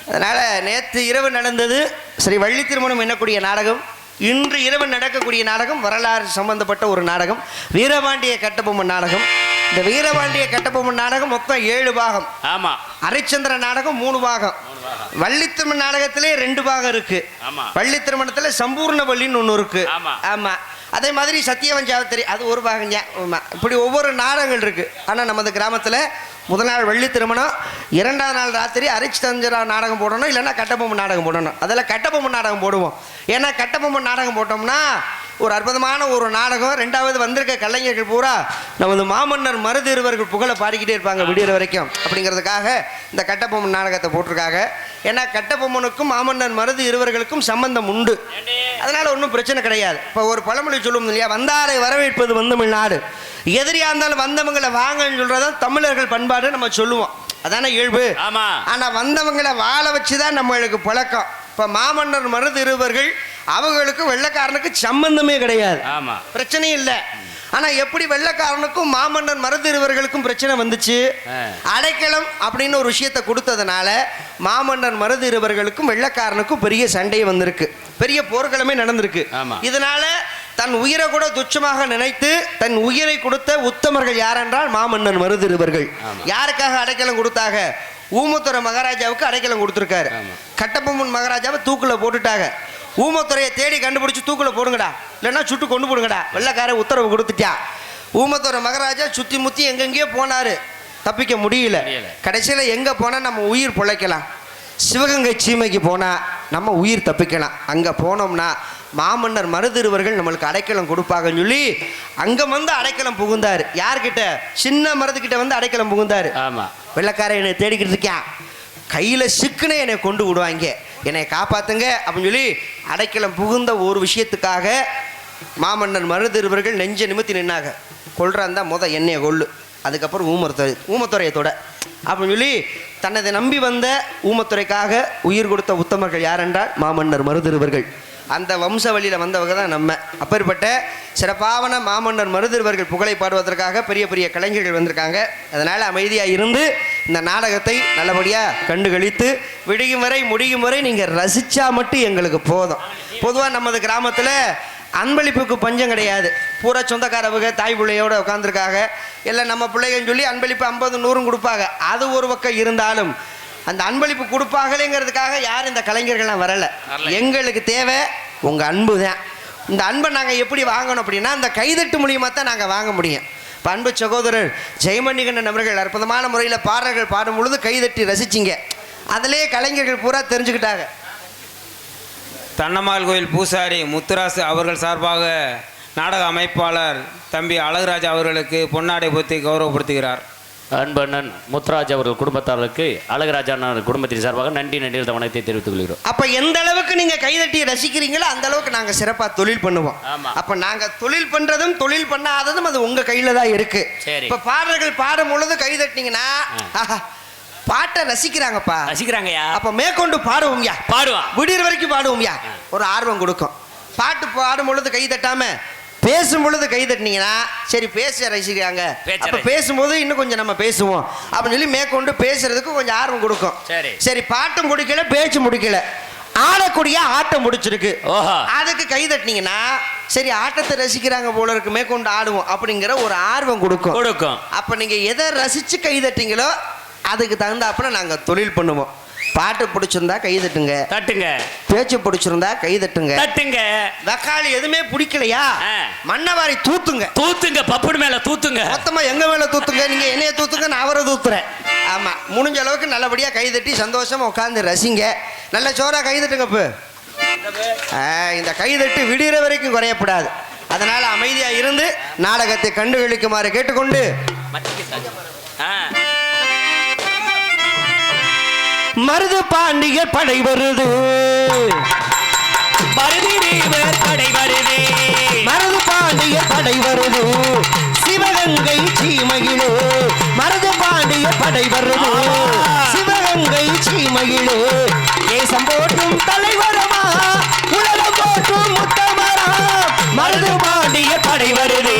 S3: அதனால நேற்று இரவு நடந்தது ஸ்ரீ வள்ளி திருமணம் என்னக்கூடிய நாடகம். இன்று இரவு நடக்கக்கூடிய நாடகம் வரலாறு சம்பந்தப்பட்ட ஒரு நாடகம், வீரபாண்டிய கட்டபொம்மன் நாடகம். இந்த வீரபாண்டிய கட்டபொம்மன் நாடகம் மொத்தம் 7 பாகம்.
S2: ஆமா.
S3: அரிச்சந்திர நாடகம் 3 பாகம். வள்ளித்திருமண நாடகத்திலே 2 பாகம் இருக்கு. வள்ளி திருமணத்துல சம்பூர்ண வள்ளின்னு ஒன்று இருக்கு. ஆமா. அதே மாதிரி சத்தியவஞ்சாவத்திரி அது 1 பாகம். இப்படி ஒவ்வொரு நாடகங்கள் இருக்கு. ஆனால் நமது கிராமத்தில் முதல் நாள் வள்ளி திருமணம், 2ஆம் நாள் ராத்திரி அரிச்சந்திரா நாடகம் போடணும், இல்லைன்னா கட்டபொம்மன் நாடகம் போடணும். அதில் கட்டபொம்மன் நாடகம் போடுவோம். ஏன்னா கட்டபொம்மன் நாடகம் போட்டோம்னா ஒரு அற்புதமான ஒரு நாடகம். 2வது வந்திருக்க கலைஞர்கள் பூரா நமது மாமன்னர் மருதிருவர்கள் புகழை பாடிக்கிட்டே இருப்பாங்க விடியற வரைக்கும். அப்படிங்கிறதுக்காக இந்த கட்டபொம்மன் நாடகத்தை போட்டிருக்காங்க. ஏன்னா கட்டபொம்மனுக்கும் மாமன்னர் மருது இருவர்களுக்கும் சம்பந்தம் உண்டு. அதனால ஒன்றும் பிரச்சனை கிடையாது. இப்போ ஒரு பழமொழி சொல்லுவோம் இல்லையா, வந்தாரை வரவேற்பது வந்தமிழ்நாடு, எதிரியா இருந்தாலும் வந்தவங்களை வாங்கன்னு சொல்றதான் தமிழர்கள் பண்பாடு நம்ம சொல்லுவோம். அதான இயல்பு. ஆனா வந்தவங்களை வாழ வச்சுதான் நம்மளுக்கு பழக்கம். இப்ப மாமன்னர் மருது இருவர்கள் அவங்களுக்கு வெள்ளைக்காரனுக்கு சம்பந்தமே கிடையாது, பிரச்சனையும் இல்லை. ஆனா எப்படி வெள்ளைக்காரனுக்கும் மாமன்னர் மருதிருவர்களுக்கும் பிரச்சனை வந்துச்சு, அடைக்கலம் அப்படின்னு ஒரு விஷயத்தை கொடுத்ததுனால மாமன்னர் மருதிருவர்களுக்கும் வெள்ளைக்காரனுக்கும் பெரிய சண்டை வந்திருக்கு, பெரிய போர்க்களமே நடந்திருக்கு. இதனால தன் உயிரை கூட துச்சமாக நினைத்து தன் உயிரை கொடுத்த உத்தமர்கள் யாரென்றால் மாமன்னர் மருதிருவர்கள். யாருக்காக அடைக்கலம் கொடுத்தாக? ஊமத்துறை மகாராஜாவுக்கு அடைக்கலம் கொடுத்துருக்காரு. கட்டபொம்மன் மகாராஜாவை தூக்குல போட்டுட்டாங்க. ஊமத்துறையை தேடி கண்டுபிடிச்சு தூக்குல போடுங்கடா, இல்லைன்னா சுட்டு கொண்டு போடுங்கடா, வெள்ளைக்கார உத்தரவு கொடுத்துட்டா. ஊமத்துறை மகாராஜா சுத்தி முத்தி எங்கெங்கேயோ போனாரு, தப்பிக்க முடியல. கடைசியில் எங்க போனா நம்ம உயிர் பிழைக்கலாம், சிவகங்கை சீமைக்கு போனா நம்ம உயிர் தப்பிக்கலாம். அங்க போனோம்னா மாமன்னர் மருதிருவர்கள் நம்மளுக்கு அடைக்கலம் கொடுப்பாங்கன்னு சொல்லி அங்க வந்து அடைக்கலம் புகுந்தாரு. யார்கிட்ட? சின்ன மருதுகிட்ட வந்து அடைக்கலம் புகுந்தாரு. வெள்ளைக்காரன் என்னை தேடிக்கிட்டு இருக்கான், கையில சிக்குனே என்னை கொண்டு விடுவாங்க, என்னை காப்பாத்துங்க அப்படின்னு சொல்லி அடைக்கலம் புகுந்த ஒரு விஷயத்துக்காக மாமன்னர் மருதிருவர்கள் நெஞ்ச நிமித்தி நின்னாங்க. கொள்றாந்தா என்னைய கொள்ளு, அதுக்கப்புறம் ஊமத்துறையை தொட அப்படின்னு சொல்லி தனது நம்பி வந்த ஊமத்துறைக்காக உயிர் கொடுத்த உத்தமர்கள் யாரென்றால் மாமன்னர் மருதிருவர்கள். அந்த வம்ச வழியில் வந்தவங்க தான் நம்ம. அப்பேற்பட்ட சிறப்பான மாமன்னர் மருதிருவர்கள் புகழை பாடுவதற்காக பெரிய பெரிய கலைஞர்கள் வந்திருக்காங்க. அதனால் அமைதியாக இருந்து இந்த நாடகத்தை நல்லபடியாக கண்டுகளித்து விடியும் வரை முடியும் வரை நீங்கள் ரசித்தா மட்டும் எங்களுக்கு போதும். பொதுவாக நமது கிராமத்தில் அன்பளிப்புக்கு பஞ்சம் கிடையாது. பூரா சொந்தக்காரவங்க தாய் பிள்ளையோடு உட்காந்துருக்காங்க. எல்லாம் நம்ம பிள்ளைகன்னு சொல்லி அன்பளிப்பு 50 100 கொடுப்பாங்க. அது ஒரு பக்கம் இருந்தாலும் அந்த அன்பளிப்பு கொடுப்பாங்களேங்கிறதுக்காக யாரும் இந்த கலைஞர்கள்லாம் வரலை. எங்களுக்கு தேவை உங்கள் அன்பு தான். இந்த அன்பை நாங்கள் எப்படி வாங்கணும் அப்படின்னா இந்த கைதட்டு மூலியமாக தான் நாங்கள் வாங்க முடியும். இப்போ அன்பு சகோதரர் ஜெயமணிகண்டன் அவர்கள் அற்புதமான முறையில் பாடல்கள் பாடும் பொழுது கைதட்டி ரசிச்சிங்க. அதிலே கலைஞர்கள் பூரா தெரிஞ்சுக்கிட்டாங்க.
S1: தன்னம்மாள் கோயில் பூசாரி முத்துராசு அவர்கள் சார்பாக நாடக அமைப்பாளர் தம்பி அழகுராஜா அவர்களுக்கு பொன்னாடை போர்த்தி கௌரவப்படுத்துகிறார்.
S2: அன்பண்ணன் முத்துராஜ் அவர்கள் குடும்பத்தாருக்கு அழகுராஜா குடும்பத்தின் சார்பாக நன்றி வணக்கத்தை தெரிவித்துக் கொள்கிறோம்.
S3: அப்ப எந்த அளவுக்கு நீங்க கைதட்டி ரசிக்கிறீங்களோ அந்த அளவுக்கு நாங்க சிறப்பா தொழில் பண்ணுவோம். அப்ப நாங்க தொழில் பண்றதும் தொழில் பண்ணாததும் அது உங்க கையில தான் இருக்கு. இப்ப பாடல்கள் பாடும் பொழுது கைதட்டிங்கன்னா பாட்டை ரசிக்கிறாங்கப்பா,
S2: ரசிக்கிறாங்கயா.
S3: அப்ப மேற்கொண்டு பாடுவோம்யா,
S2: பாடுவோம்,
S3: விடியற வரைக்கும் பாடுவோம்யா, ஒரு ஆர்வம் கொடுக்கும். பாட்டு பாடும் பொழுது கை தட்டாம பேசும் பொழுது கை தட்டினீங்கன்னா சரி பேச ரசிக்கிறாங்க, அப்ப பேசும்போது இன்னும் கொஞ்சம் நம்ம பேசுவோம் அப்படின்னு சொல்லி மேற்கொண்டு பேசுறதுக்கு கொஞ்சம் ஆர்வம் கொடுக்கும். சரி பாட்டும் முடிக்கல பேச்சு முடிக்கல, ஆடக்கூடிய ஆட்டம் முடிச்சிருக்கு, அதுக்கு கை தட்டினீங்கன்னா சரி ஆட்டத்தை ரசிக்கிறாங்க போல இருக்கு மேற்கொண்டு ஆடுவோம் அப்படிங்கிற ஒரு ஆர்வம் கொடுக்கும். அப்ப நீங்க எதை ரசிச்சு கை தட்டிங்களோ அதுக்கு தகுந்தாப்புல நாங்க தொழில் பண்ணுவோம். பாட்டு பிடிச்சிருந்தா கை தட்டுங்க, தட்டுங்க. பேச்சு பிடிச்சிருந்தா கை தட்டுங்க, தட்டுங்க. தக்காளி எதுவுமே பிடிக்கலையா மண்ணவாரி தூத்துங்க, தூத்துங்க. பப்புடு மேல தூத்துங்க, மொத்தமா எங்க மேல தூத்துங்க. நீங்க என்னைய தூத்துங்க, நான் அவரை தூத்துறேன். ஆமா, முடிஞ்ச அளவுக்கு நல்லபடியா கை தட்டி சந்தோஷமா உட்காந்து ரசிங்க. நல்ல சோறா கை தட்டுங்க. இந்த கை தட்டு விடுகிற வரைக்கும் குறையப்படாது. அதனால அமைதியா இருந்து நாடகத்தை கண்டுகளிக்குமாறு கேட்டுக்கொண்டு மருது பாண்டியர் படை வருது, படை வருது, மருது பாண்டியர் படை வருது, சிவகங்கை சீமையிலே மருது பாண்டியர் படை வருது, சிவகங்கை சீமையிலே தேசம் போட்டும் தலைவரமா உலகம் போட்டும் முத்தமரா மருது பாண்டியர் படை வருது,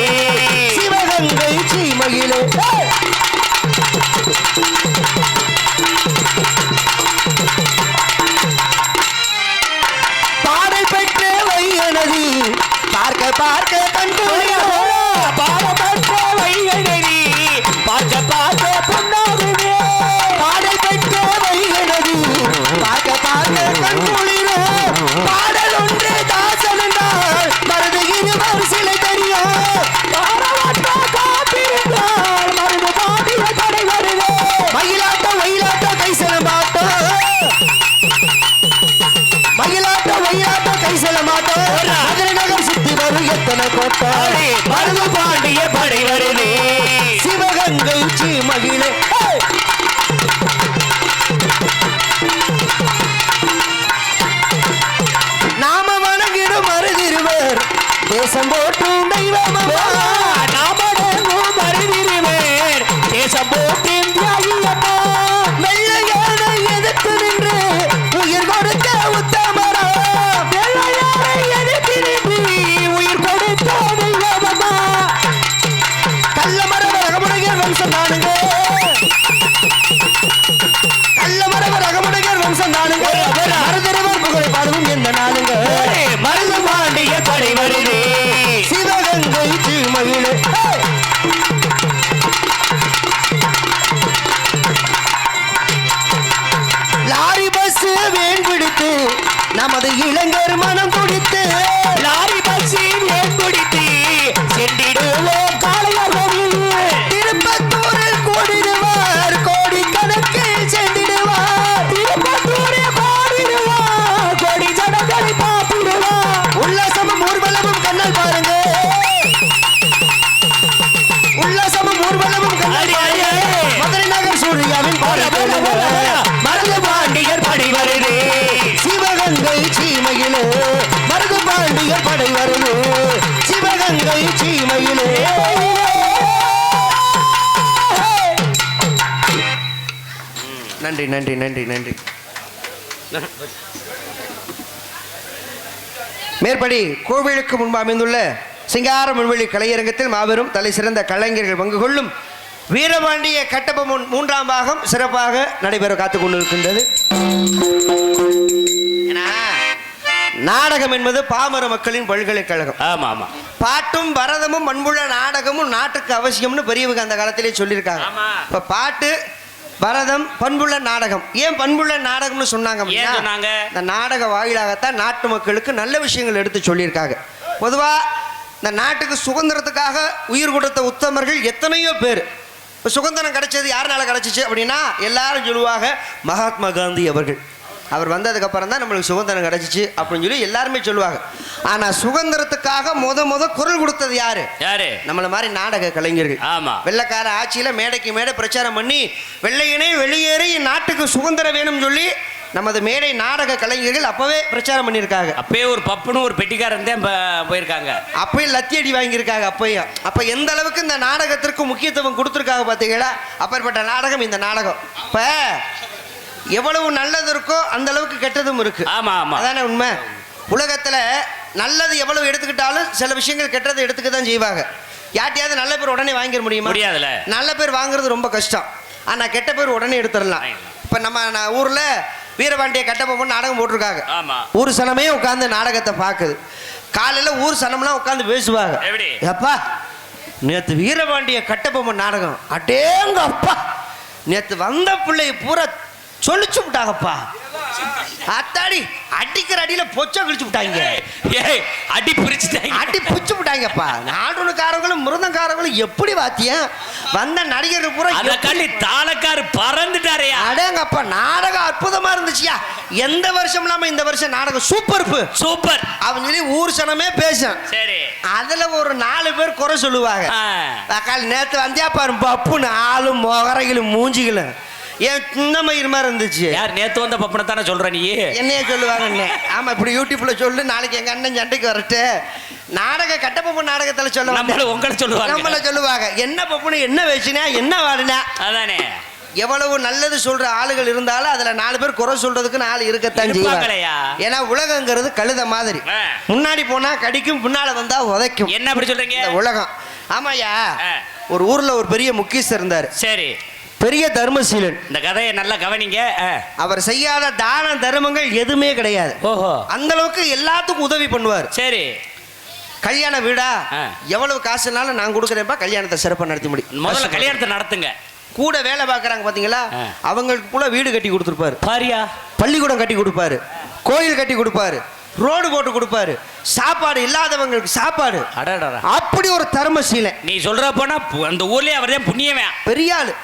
S3: சிவகங்கை சீமையிலே. பார்க்க பார்க்க கண்டுளியோ பாடப்பட்ட வைகனதி, பார்க்க பார்க்க பொன்னாகுமே பாடல் பெற்ற வைகனதி, பார்க்க பார்க்க கண்டுளிரோ பாடல் ஒன்று தாசன் என்றால் மருது இருவர் சிலை தெரியும், பாடவற்ற காப்பிருந்தால் மருது பாடிய கடை வருது, மயிலாட்டம் வயிலாட்டம் கைசலம் ஆட்டம், மயிலாட்டம் வயிலாட்டம் கைசலம் ஆட்டம், மதுரை நகர் சுத்தி வரும் எத்தனை கோட்டை நமது இளைஞர் மனம் துடித்து
S2: லாரி பசி ஏன் குடித்து சென்றிடுவோம் காளையார் கோவில்.
S3: திருப்பத்தூரில் கூடிடுவார் கோடிக்கணக்கில் சென்றிடுவார்
S2: திருப்பத்தூரே பாடிடுவார் கோடி ஜனங்களை பார்த்திடுவார்.
S3: உல்லாசமும் ஊர்வலமும் கண்ணல் பாருங்க உல்லாசமும் ஊர்வலமும் கண்ணல் பாருங்க மதுரை நகர் சூர்யாவின்
S2: மருது பாண்டியர் படை வருது
S3: சிவகங்கை சீமையிலே மருது பாண்டியர் படை வருது சிவகங்கை சீமையிலே நன்றி நன்றி நன்றி நன்றி மேற்படி கோவிலுக்கு முன்பு அமைந்துள்ள சிங்கார முன்வெளி கலையரங்கத்தில் மாபெரும் தலை சிறந்த கலைஞர்கள் பங்கு கொள்ளும் வீரபாண்டிய கட்டபொம்மன் 3ஆம் பாகம் சிறப்பாக நடைபெற காத்துக் கொண்டிருக்கின்றது. நாடகம் என்பது பாமர மக்களின் பல்கலைக்கழகம்.
S2: ஆமா ஆமா.
S3: பாட்டும் பரதமும் பண்புள்ள நாடகமும் நாட்டுக்கு அவசியம்னு பெரியவங்க அந்த காலத்திலே சொல்லியிருக்காங்க. இப்ப பாட்டு பரதம் பண்புள்ள நாடகம். ஏன் பண்புள்ள நாடகம்னு சொன்னாங்க? இந்த நாடக வாயிலாகத்தான் நாட்டு மக்களுக்கு நல்ல விஷயங்கள் எடுத்து சொல்லியிருக்காங்க. பொதுவா இந்த நாட்டுக்கு சுதந்திரத்துக்காக உயிர் கொடுத்த உத்தமர்கள் எத்தனையோ பேர். இப்போ சுதந்திரம் கிடைச்சது யாருனால கிடைச்சிச்சு அப்படின்னா எல்லாரும் சொல்லுவாங்க மகாத்மா காந்தி அவர்கள். அவர் வந்ததுக்கப்புறம் தான் நம்மளுக்கு சுதந்திரம் கிடைச்சிச்சு அப்படின்னு சொல்லி எல்லாருமே சொல்லுவாங்க. ஆனால் சுதந்திரத்துக்காக முத குரல் கொடுத்தது யாரு? நம்மள மாதிரி நாடக கலைஞர்கள்.
S2: ஆமா.
S3: வெள்ளைக்கார ஆட்சியில மேடைக்கு மேடை பிரச்சாரம் பண்ணி வெள்ளையனே வெளியேறி நாட்டுக்கு சுதந்திரம் வேணும்னு சொல்லி நமது மேடை நாடக கலைஞர்கள் அப்பவே பிரச்சாரம் பண்ணியிருக்காங்க.
S2: அப்பயே ஒரு பப்புன்னு ஒரு பெட்டிக்காரன் தான் போயிருக்காங்க.
S3: அப்பயே லத்தி அடி வாங்கியிருக்காங்க. அப்பயும் அப்ப எந்த அளவுக்கு இந்த நாடகத்திற்கு முக்கியத்துவம் கொடுத்துருக்காங்க பார்த்தீங்களா? அப்பேற்பட்ட நாடகம் இந்த நாடகம். இப்ப எவ்வளவு நல்லது இருக்கோ அந்த அளவுக்கு கெட்டதும் இருக்கு.
S2: ஆமா ஆமா,
S3: அதானே உண்மை. உலகத்துல நல்லது எவ்வளவு எடுத்துக்கிட்டாலும் சில விஷயங்கள் கெட்டதை எடுத்துக்க தான் செய்வாங்க. யார்ட்டையாவது நல்ல பேர் உடனே வாங்கிட முடியுமா?
S2: முடியாதுல.
S3: நல்ல பேர் வாங்குறது ரொம்ப கஷ்டம். ஆனா கெட்ட பேர் உடனே எடுத்துடலாம். இப்ப நம்ம ஊர்ல வீரபாண்டிய கட்டபொம்மன் நாடகம் போட்டிருக்காங்க. ஊர் சனமே உட்கார்ந்து நாடகத்தை பார்க்குது. காலையில ஊர் சனம்லாம் உட்கார்ந்து பேசுவாங்க. அப்பா நேத்து வீரபாண்டிய கட்டபொம்மன் நாடகம் அடேங்க அப்பா நேத்து வந்த பிள்ளை பூரா சொல்லிச்சு விட்டாங்கப்பா. அத்தாடி அடிக்கிற அடியில பொச்ச கிழிச்சு விட்டாங்க.
S2: அடி பிரிச்சுட்டாங்க,
S3: அடி பிடிச்சு விட்டாங்கப்பா. நாடகக்காரங்களும் மிருதங்காரங்களும் எப்படி வாத்தியம் வந்த நடிகர்கள் பூரா
S2: தாளக்காரு பறந்துட்டாரே.
S3: அடேங்கப்பா நாடகம் அற்புதமா இருந்துச்சியா. எந்த வருஷம் இல்லாம இந்த வருஷம் நாடகம் சூப்பர் சூப்பர் அப்படின்னு சொல்லி ஊர் சனமே பேசும்.
S2: சரி,
S3: அதுல ஒரு 4 பேர் குறை சொல்லுவாங்க. நேத்து வந்தியா பாரு பப்புன்னு ஆளும் முகரைகளும் மூஞ்சிகளும் ஏன் சின்ன மயிர் மாதிரி இருந்துச்சு.
S2: யார் நேத்து வந்த பப்பனை தானே சொல்ற நீ?
S3: என்னைய சொல்லுவாங்க. ஆமா, இப்படி யூடியூப்ல சொல்லு, நாளைக்கு எங்க அண்ணன் சண்டைக்கு வரட்டு. நாடக கட்டபொம்மன் நாடகத்துல சொல்ல
S2: உங்களை சொல்லுவாங்க,
S3: நம்மள சொல்லுவாங்க. என்ன பப்புனு என்ன வச்சுனா என்ன வாடினா அதானே. எவ்வளவு நல்லது சொல்ற ஆளுகள் இருந்தாலும் அதுல 4 பேர் குறை சொல்றதுக்கு 4 இருக்கத்தான் செய்வாங்க. ஏன்னா உலகங்கிறது கழுத மாதிரி. முன்னாடி போனா கடிக்கும், பின்னால வந்தா உதைக்கும்.
S2: என்ன அப்படி சொல்றீங்க?
S3: உலகம். ஆமாயா, ஒரு ஊர்ல ஒரு பெரிய முக்கியஸ்தர் இருந்தார்.
S2: சரி,
S3: பெரிய தர்மசீலன்.
S2: இந்த கதையை நல்லா கவனிங்க.
S3: அவர் செய்யாத தான தர்மங்கள் எதுவுமே கிடையாது. ஓஹோ, அந்த அளவுக்கு எல்லாத்துக்கும் உதவி பண்ணுவார். சரி, கல்யாண வீடா எவ்வளவு காசுனாலும் நான் கொடுக்குறேன்ப்பா, கல்யாணத்தை சிறப்பாக நடத்தி முடியும்.
S2: முதல்ல கல்யாணத்தை நடத்துங்க.
S3: கூட வேலை பார்க்குறாங்க பார்த்தீங்களா, அவங்களுக்கு கூட வீடு கட்டி கொடுத்துருப்பாரு.
S2: பாரியா, பள்ளிக்கூடம்
S3: கட்டி கொடுப்பாரு, கோயில் கட்டி கொடுப்பாரு, ரோடு போட்டு கொடுப்பாரு, சாப்பாடு இல்லாதவங்களுக்கு சாப்பாடு. அப்படி ஒரு தர்மசீலன்.
S2: நீ சொல்ற போனா அந்த ஊர்லயே அவர் தான் புண்ணியவன், பெரிய ஆளு.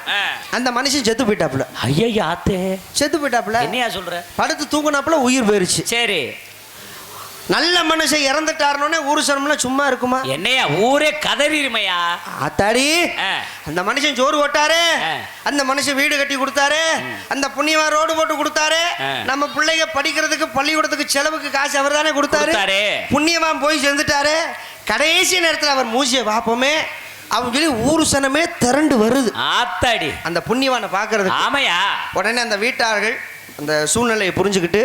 S3: அந்த மனுஷன் செத்து போயிட்டாப்புல.
S2: ஐயா ஆத்தே,
S3: செத்து போயிட்டாப்புல.
S2: என்னையா சொல்ற?
S3: படுத்து தூங்குனாப்புல உயிர் போயிருச்சு.
S2: சரி,
S3: நல்ல மனுஷன் இறந்துட்டாருனே ஊரு சனம்லாம் சும்மா இருக்குமா?
S2: என்னையா ஊரே கதறிருமையா.
S3: ஆத்தாடி, அந்த மனுஷன் சோறு போட்டாரு, அந்த மனுஷன் வீடு கட்டி கொடுத்தாரு, அந்த புண்ணியவன் ரோடு போட்டு கொடுத்தாரு, நம்ம பிள்ளைங்க படிக்கிறதுக்கு பள்ளிக்கூடத்துக்கு செலவுக்கு காசு அவர் தானே கொடுத்தாரு. புண்ணியவான் போய் சேர்ந்துட்டாரு. கடைசி நேரத்தில் அவர் மூஞ்சியை பார்ப்போமே அப்படின்னு சொல்லி ஊரு சனமே திரண்டு வருது.
S2: ஆத்தாடி,
S3: அந்த புண்ணியவானை பார்க்கறது.
S2: ஆமையா,
S3: உடனே அந்த வீட்டார்கள் அந்த சூழ்நிலையை புரிஞ்சுக்கிட்டு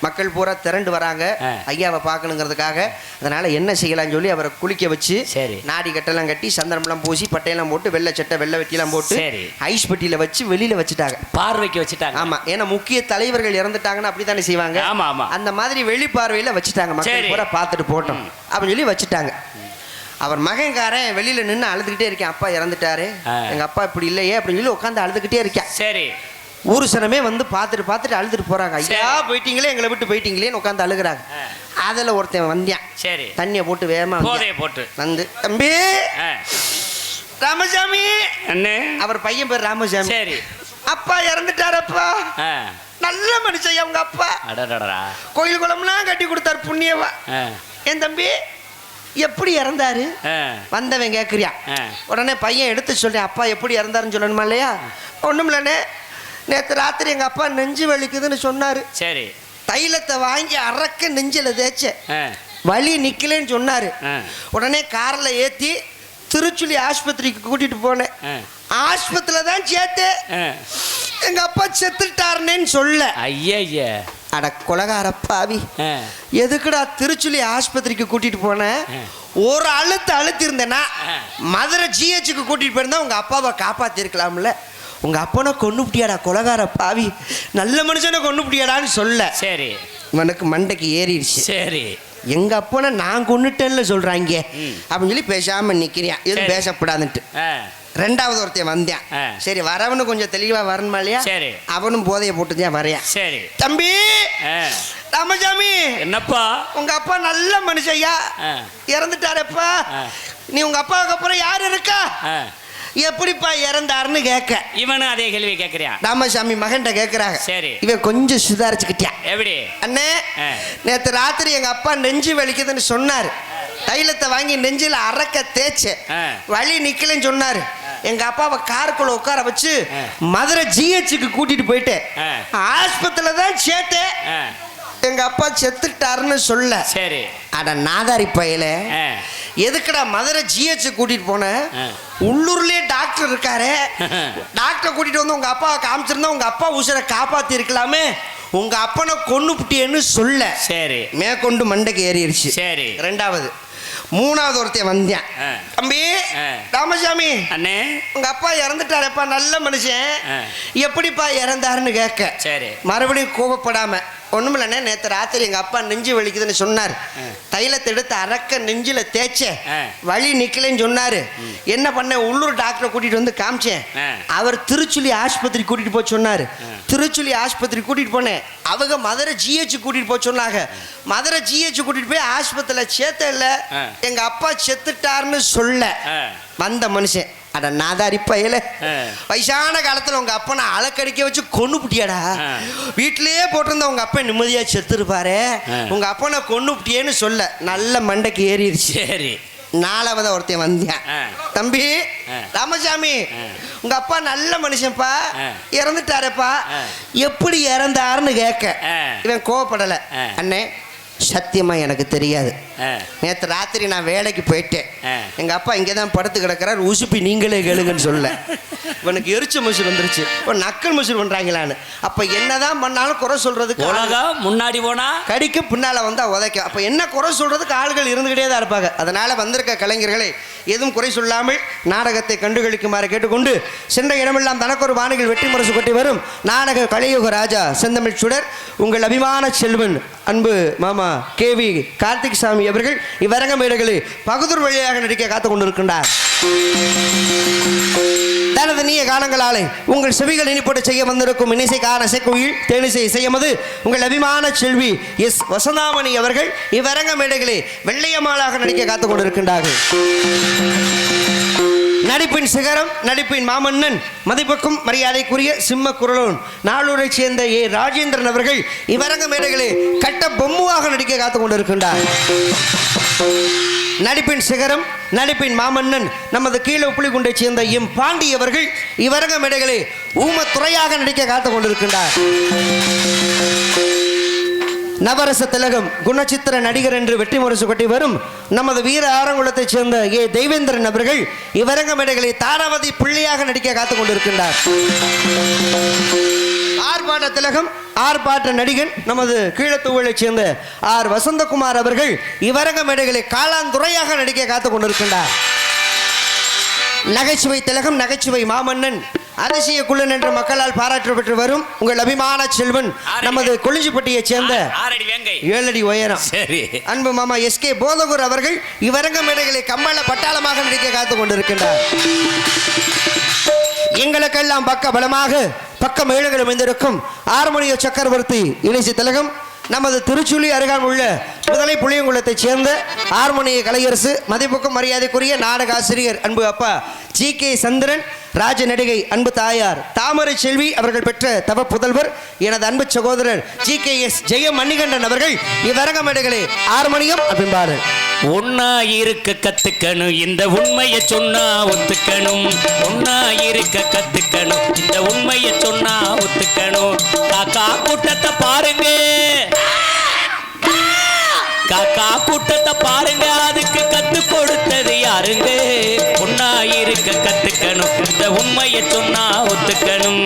S3: மக்கள் பூரா திரண்டு வராங்க ஐயாவை பார்க்கணுங்கிறதுக்காக. அதனால என்ன செய்யலாம்னு சொல்லி அவரை குளிக்க வச்சு நாடி கட்டெல்லாம் கட்டி சந்தனம்லாம் பூசி பட்டையெல்லாம் போட்டு வெள்ளை சட்டை வெள்ளை வெட்டிலாம் போட்டு ஐஸ் பெட்டியில வச்சு வெளியில வச்சுட்டாங்க,
S2: பார்வைக்கு வச்சுட்டாங்க.
S3: ஆமா, ஏன்னா முக்கிய தலைவர்கள் இறந்துட்டாங்கன்னா அப்படித்தானே செய்வாங்க. அந்த மாதிரி வெளி பார்வையில வச்சுட்டாங்க, மக்கள் பூரா பார்த்துட்டு போட்டோம் அப்படின்னு சொல்லி வச்சுட்டாங்க. அவர் மகன்காரன் வெளியில நின்று அழுதுகிட்டே இருக்கேன், அப்பா இறந்துட்டாரு, எங்க அப்பா இப்படி இல்லையே அப்படின்னு சொல்லி உட்காந்து அழுதுகிட்டே இருக்கேன்.
S2: சரி,
S3: ஊர் சனமே வந்து பார்த்துட்டு அழுதுட்டு போறாங்க. ஐயா போயிட்டீங்களே, எங்களை விட்டு போயிட்டீங்களேன்னு உட்காந்து அழுகுறாங்க. அதுல ஒருத்தன் வந்தியான்.
S2: சரி.
S3: தண்ணியை போட்டு வேகமா
S2: போதைய போட்டு
S3: வந்து, தம்பி ராமசாமி
S2: அண்ணே,
S3: அவர் பையன் பேர் ராமசாமி.
S2: சரி.
S3: அப்பா இறந்துட்டாரப்பா. நல்ல மனுஷன் அவங்க அப்பா.
S2: அடடடா.
S3: கோயில் குளம்லாம் கட்டி கொடுத்தாரு புண்ணியவா. என் தம்பி எப்படி இறந்தாரு வந்தவன் கேட்குறியா? உடனே பையன் எடுத்து சொல்றேன், அப்பா எப்படி இறந்தாருன்னு சொல்லணுமா இல்லையா? ஒன்றும் இல்லைண்ணே, நேற்று ராத்திரி எங்கள் அப்பா நெஞ்சு வலிக்குதுன்னு சொன்னார்.
S2: சரி.
S3: தைலத்தை வாங்கி அறக்க நெஞ்சில் தேய்ச்ச வலி நிற்கலன்னு சொன்னார். உடனே காரில் ஏற்றி திருச்சுழி ஆஸ்பத்திரிக்கு கூட்டிட்டு போனேன். ஆஸ்பத்திரியில தான் சேர்த்து எங்க அப்பா செத்துட்டாருன்னு சொல்ல.
S2: ஐயா
S3: அட கொலகார பாவி, எதுக்குடா திருச்சுழி ஆஸ்பத்திரிக்கு கூட்டிட்டு போனேன்? ஒரு அழுத்தி இருந்தேன்னா மதுரை ஜிஹெச்சுக்கு கூட்டிட்டு போயிருந்தா உங்க அப்பாவை காப்பாத்தி இருக்கலாம்ல. உங்க அப்பனை கொன்னுபிட்டியாடா கொலகார பாவி, நல்ல மனுஷனை கொன்னுபிட்டியாடான்னு சொல்ல. சரி. இவனுக்கு மண்டைக்கு ஏறிடுச்சு. சரி. எங்க அப்பனை நான் கொன்னுட்டேன்னு சொல்றாங்க அப்படின்னு சொல்லி பேசாம நிக்கிறேன், எதுவும் பேசக்கூடாதுன்ட்டு. ரெண்டாவது ஒருத்தையும் வந்தேன். சரி, வரவனு கொஞ்சம் தெளிவா வரணுமா இல்லையா? சரி. அவனும் போதைய போட்டுதான் வரையான். சரி. தம்பி ராமசாமி, என்னப்பா உங்க அப்பா நல்ல மனுஷையா இறந்துட்டாரப்பா. நீ உங்க அப்பாவுக்கு அப்புறம் யாரு இருக்கா? எப்படிப்பா இறந்தாருன்னு கேட்க
S2: இவனும் அதே கேள்வி கேட்கறியா?
S3: ராமசாமி மகன்கிட்ட கேட்கறாங்க.
S2: சரி.
S3: இவன் கொஞ்சம் சுதாரிச்சுக்கிட்டான். எப்படி? அண்ணே, நேற்று ராத்திரி எங்க அப்பா நெஞ்சு வலிக்குதுன்னு சொன்னாரு. தைலத்தை வாங்கி நெஞ்சில அறக்க தேய்ச்ச வலி நிக்கலன்னு சொன்னாரு. எங்க அப்பாவை காருக்குள்ள உட்கார வச்சு மதுரை ஜிஹெச்சுக்கு கூட்டிட்டு போயிட்டு ஆஸ்பத்திரியில தான் சேர்த்தேன். எங்க அப்பா செத்துட்டாருன்னு சொல்ல. சரி. அட நாதாரி பையல, எதுக்குடா மதுரை ஜிஹெச் கூட்டிட்டு போன? உள்ளூர்லயே டாக்டர் இருக்காரு, டாக்டர் கூட்டிட்டு வந்து உங்க அப்பாவை காமிச்சிருந்தா உங்க அப்பா உசுரை காப்பாத்தி இருக்கலாமே. உங்க அப்பனை கொன்னுபிட்டியன்னு சொல்ல. சரி. மேற்கொண்டு மண்டைக்கு ஏறிடுச்சு. சரி. ரெண்டாவது. மூணாவது ஒருத்தையும் வந்தேன். தம்பி ராமசாமி, அண்ணே உங்க அப்பா இறந்துட்டாரப்பா, நல்ல மனுஷன், எப்படிப்பா இறந்தாருன்னு கேட்க. சரி. மறுபடியும் கோபப்படாம, ஒண்ணுமில்லண்ணே, நேற்று ராத்திரி எங்க அப்பா நெஞ்சு வலிக்குதுன்னு சொன்னார். தைலத்தை எடுத்து அறக்க நெஞ்சில தேய்ச்ச வலி நிக்கலன்னு சொன்னாரு. என்ன பண்ண, உள்ளூர் டாக்டரை கூட்டிட்டு வந்து காமிச்சேன். அவர் திருச்சுழி ஆஸ்பத்திரி கூட்டிட்டு போய் சொன்னாரு. திருச்சுழி ஆஸ்பத்திரி கூட்டிட்டு போனேன். அவங்க மதுரை ஜிஹெச் கூட்டிட்டு போய் சொன்னாங்க. மதுரை ஜிஹெச் கூட்டிட்டு போய் ஆஸ்பத்திரியில சேர்த்த இல்ல, எங்க அப்பா செத்துட்டாருன்னு சொல்ல. வந்த மனுஷன், அட நாதாரி பையல, வயசான காலத்துல உங்க அப்பா நான் அலக்கடிக்க வச்சு கொன்னுபிட்டியாடா. வீட்டிலேயே போட்டிருந்தா உங்க அப்பா நிம்மதியா செத்துருப்பாரு, உங்க அப்பா நான் கொன்னுபிட்டியேன்னு சொல்ல. நல்ல மண்டைக்கு ஏறிடுச்சு. சரி. நாலாவது ஒருத்தன் வந்தேன். தம்பி ராமசாமி, உங்க அப்பா நல்ல மனுஷன்ப்பா, இறந்துட்டாரப்பா, எப்படி இறந்தாருன்னு கேட்க. இவன் கோவப்படல. அண்ணே சத்தியமா எனக்கு தெரியாது, நேற்று ராத்திரி நான் வேலைக்கு போயிட்டேன், எங்க அப்பா இங்கதான் படுத்து கிடக்கிறார், உசுப்பி நீங்களே கேளுங்கன்னு சொல்ல. இவனுக்கு எரிச்ச மசூர் வந்துருச்சு. நக்கல் மசூர் பண்றாங்களான்னு. அப்ப என்னதான் பண்ணாலும் குறை சொல்றதுக்கு
S2: முன்னாடி போனா
S3: கடிக்கு, பின்னால வந்தா உதைக்கும். அப்ப என்ன குறை சொல்றதுக்கு ஆள்கள் இருந்துகிட்டே தான் இருப்பாங்க. அதனால வந்திருக்க கலைஞர்களை எதுவும் குறை சொல்லாமல் நாடகத்தை கண்டுகளிக்குமாறு கேட்டுக்கொண்டு, சென்ற இடமெல்லாம் தனக்கொரு வாணிகள் வெற்றி முரசு கொட்டி வரும் நாடக கலியுக ராஜா செந்தமிழ் சுடர் உங்கள் அபிமான செல்வன் அன்பு மாமா கேவி கார்த்திக் சாமி அவர்கள் இவ்வரங்க மேடைகளை பகுதூர் வழியாக நடிக்க காத்துக் கொண்டிருக்கின்றார். தனது நீய காலங்களாலே உங்கள் செவிகள் இனிப்போட்டு செய்ய வந்திருக்கும் இனிசை கான இசைக்குயில் தேனிசை செய்யமது உங்கள் அபிமான செல்வி எஸ் வசந்தாமணி அவர்கள் இவ்வரங்க மேடைகளை வெள்ளையம்மாளாக நடிக்க காத்துக் கொண்டிருக்கின்றார்கள். நடிப்பின் சிகரம், நடிப்பின் மாமன்னன், மதிப்புக்கும் மரியாதைக்குரிய சிம்ம குரலோன் நாளூரை சேர்ந்த ஏ ராஜேந்திரன் அவர்கள் இவ்வரங்க மேடைகளை கட்ட பொம்முவாக நடிக்க காத்துக் கொண்டிருக்கின்றார். நடிப்பின் சிகரம், நடிப்பின் மாமன்னன், நமது கீழே புலிகுண்டை சேர்ந்த எம் பாண்டி அவர்கள் இவ்வரங்க மேடைகளை ஊமத்துறையாக நடிக்க காத்துக் கொண்டிருக்கின்றார். நவரச திலகம், குணச்சித்திர நடிகர் என்று வெற்றி முரசு கொட்டி வரும் நமது வீர ஆரங்குளத்தைச் சேர்ந்த ஏ தெய்வேந்திரன் அவர்கள் இவ்வரங்க மேடைகளை தாராவதி பிள்ளையாக நடிக்க காத்துக் கொண்டிருக்கின்றார். ஆர்ப்பாட்ட திலகம், ஆர்ப்பாட்ட நடிகன், நமது கீழத்தூவலைச் சேர்ந்த ஆர் வசந்தகுமார் அவர்கள் இவ்வரங்க மேடைகளை காலாந்துறையாக நடிக்க காத்துக் கொண்டிருக்கின்றார். நகைச்சுவை திலகம், நகைச்சுவை மாமன்னன், அதிசய குள்ளன் என்ற மக்களால் பாராட்டு பெற்று வரும் உங்கள் அபிமான செல்வன் நமது கொளிஞ்சிப்பட்டியைச் சேர்ந்த 7 அடி உயரம் அன்பு மாமா எஸ்கே போதகூர் அவர்கள் இவ்வரங்க மேடைகளை கம்மல பட்டாளமாக நடிக்க காத்துக் கொண்டிருக்கின்றார். எங்களுக்கெல்லாம் பக்க பலமாக பக்க மேளங்கள் அமைந்திருக்கும் ஹார்மோனிய சக்கரவர்த்தி இணைசி திலகம் நமது திருச்சுழி அருகாமல் உள்ள முதலை புளியங்குளத்தைச் சேர்ந்த ஹார்மோனிய கலையரசு மதிப்புக்கும் மரியாதைக்குரிய நாடக ஆசிரியர் அன்பு அப்பா ஜி.கே. சந்திரன், ராஜ நடிகை அன்பு தாயார் தாமரை செல்வி அவர்கள் பெற்ற தவ புதல்வர் எனது அன்பு சகோதரர் ஜி.கே.எஸ். ஜெயம் மணிகண்டன் அவர்கள் இவ்வரங்க மேடைகளே ஹார்மோனியம் அப்படின்பாரு.
S2: ஒன்னா இருக்க கத்துக்கணும், இந்த உண்மையை சொன்னா ஒத்துக்கணும். ஒன்னா இருக்க கத்துக்கணும், இந்த உண்மையை சொன்னா ஒத்துக்கணும். காக்கா கூட்டத்தை பாருங்க, காக்கா கூட்டத்தை பாருங்க, அதுக்கு கத்து கொடுத்தது யாருங்க? ஒன்னா இருக்க கத்துக்கணும், இந்த உண்மையை சொன்னா ஒத்துக்கணும்.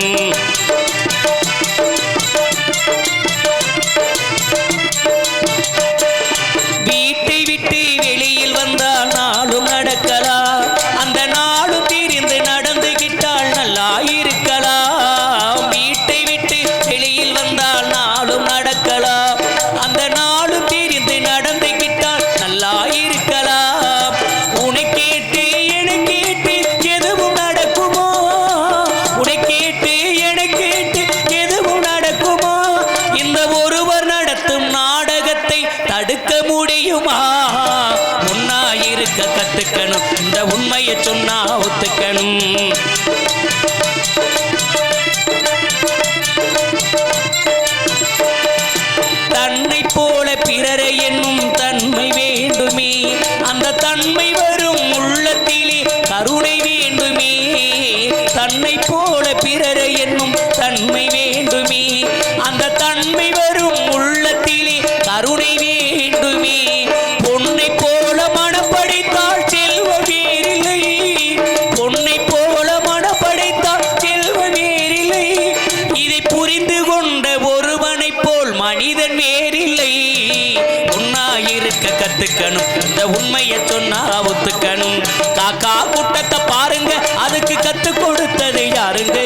S2: வீட்டை விட்டு வெளியில் வந்தால் நாளும் நடக்கலாம், அந்த நாளும் பிரிந்து நடந்துகிட்டால் நல்லா இருக்கலாம். வீட்டை விட்டு வெளியில் வந்தால் நாளும் நடக்கலாம், அந்த நாளும் பிரிந்து நடந்துகிட்டால் நல்லா இருக்கலாம். உன்னை கேட்டு என கேட்டு எதுவும் நடக்குமோ? உன்னை கேட்டு என கேட்டு எதுவும் நடக்குமோ? இந்த ஒருவர் நடத்தும் நாடகத்தை தடுக்க முடியுமா? ஒன்னா இருக்க கத்துக்கணும், இந்த உண்மையை சொன்னா ஒத்துக்கணும். தன்னை போல பிறரை என்னும் தன்மை வேண்டுமே, அந்த தன்மை வரும் உள்ளத்திலே கருணை வேண்டுமே. தன்னை போல பிறரை என்னும் தன்மை வேண்டுமே, அந்த தன்மை வரும் உள்ளத்திலே கருணை வேண்டுமே. பொன்னை போல மனப்படைத்தால் செல்வம் வேறில்லை, பொன்னை போல மனப்படைத்தால் செல்வம் வேறில்லை. இதை புரிந்து கொண்ட ஒருவனை போல் மனிதன் வேறில்லை. ஒன்னா இருக்க கத்துக்கணும், இந்த உண்மையை சொன்னா ஒத்துக்கணும். காக்கா கூட்டத்தை பாருங்க, அதுக்கு கத்து கொடுத்தது யாருங்க?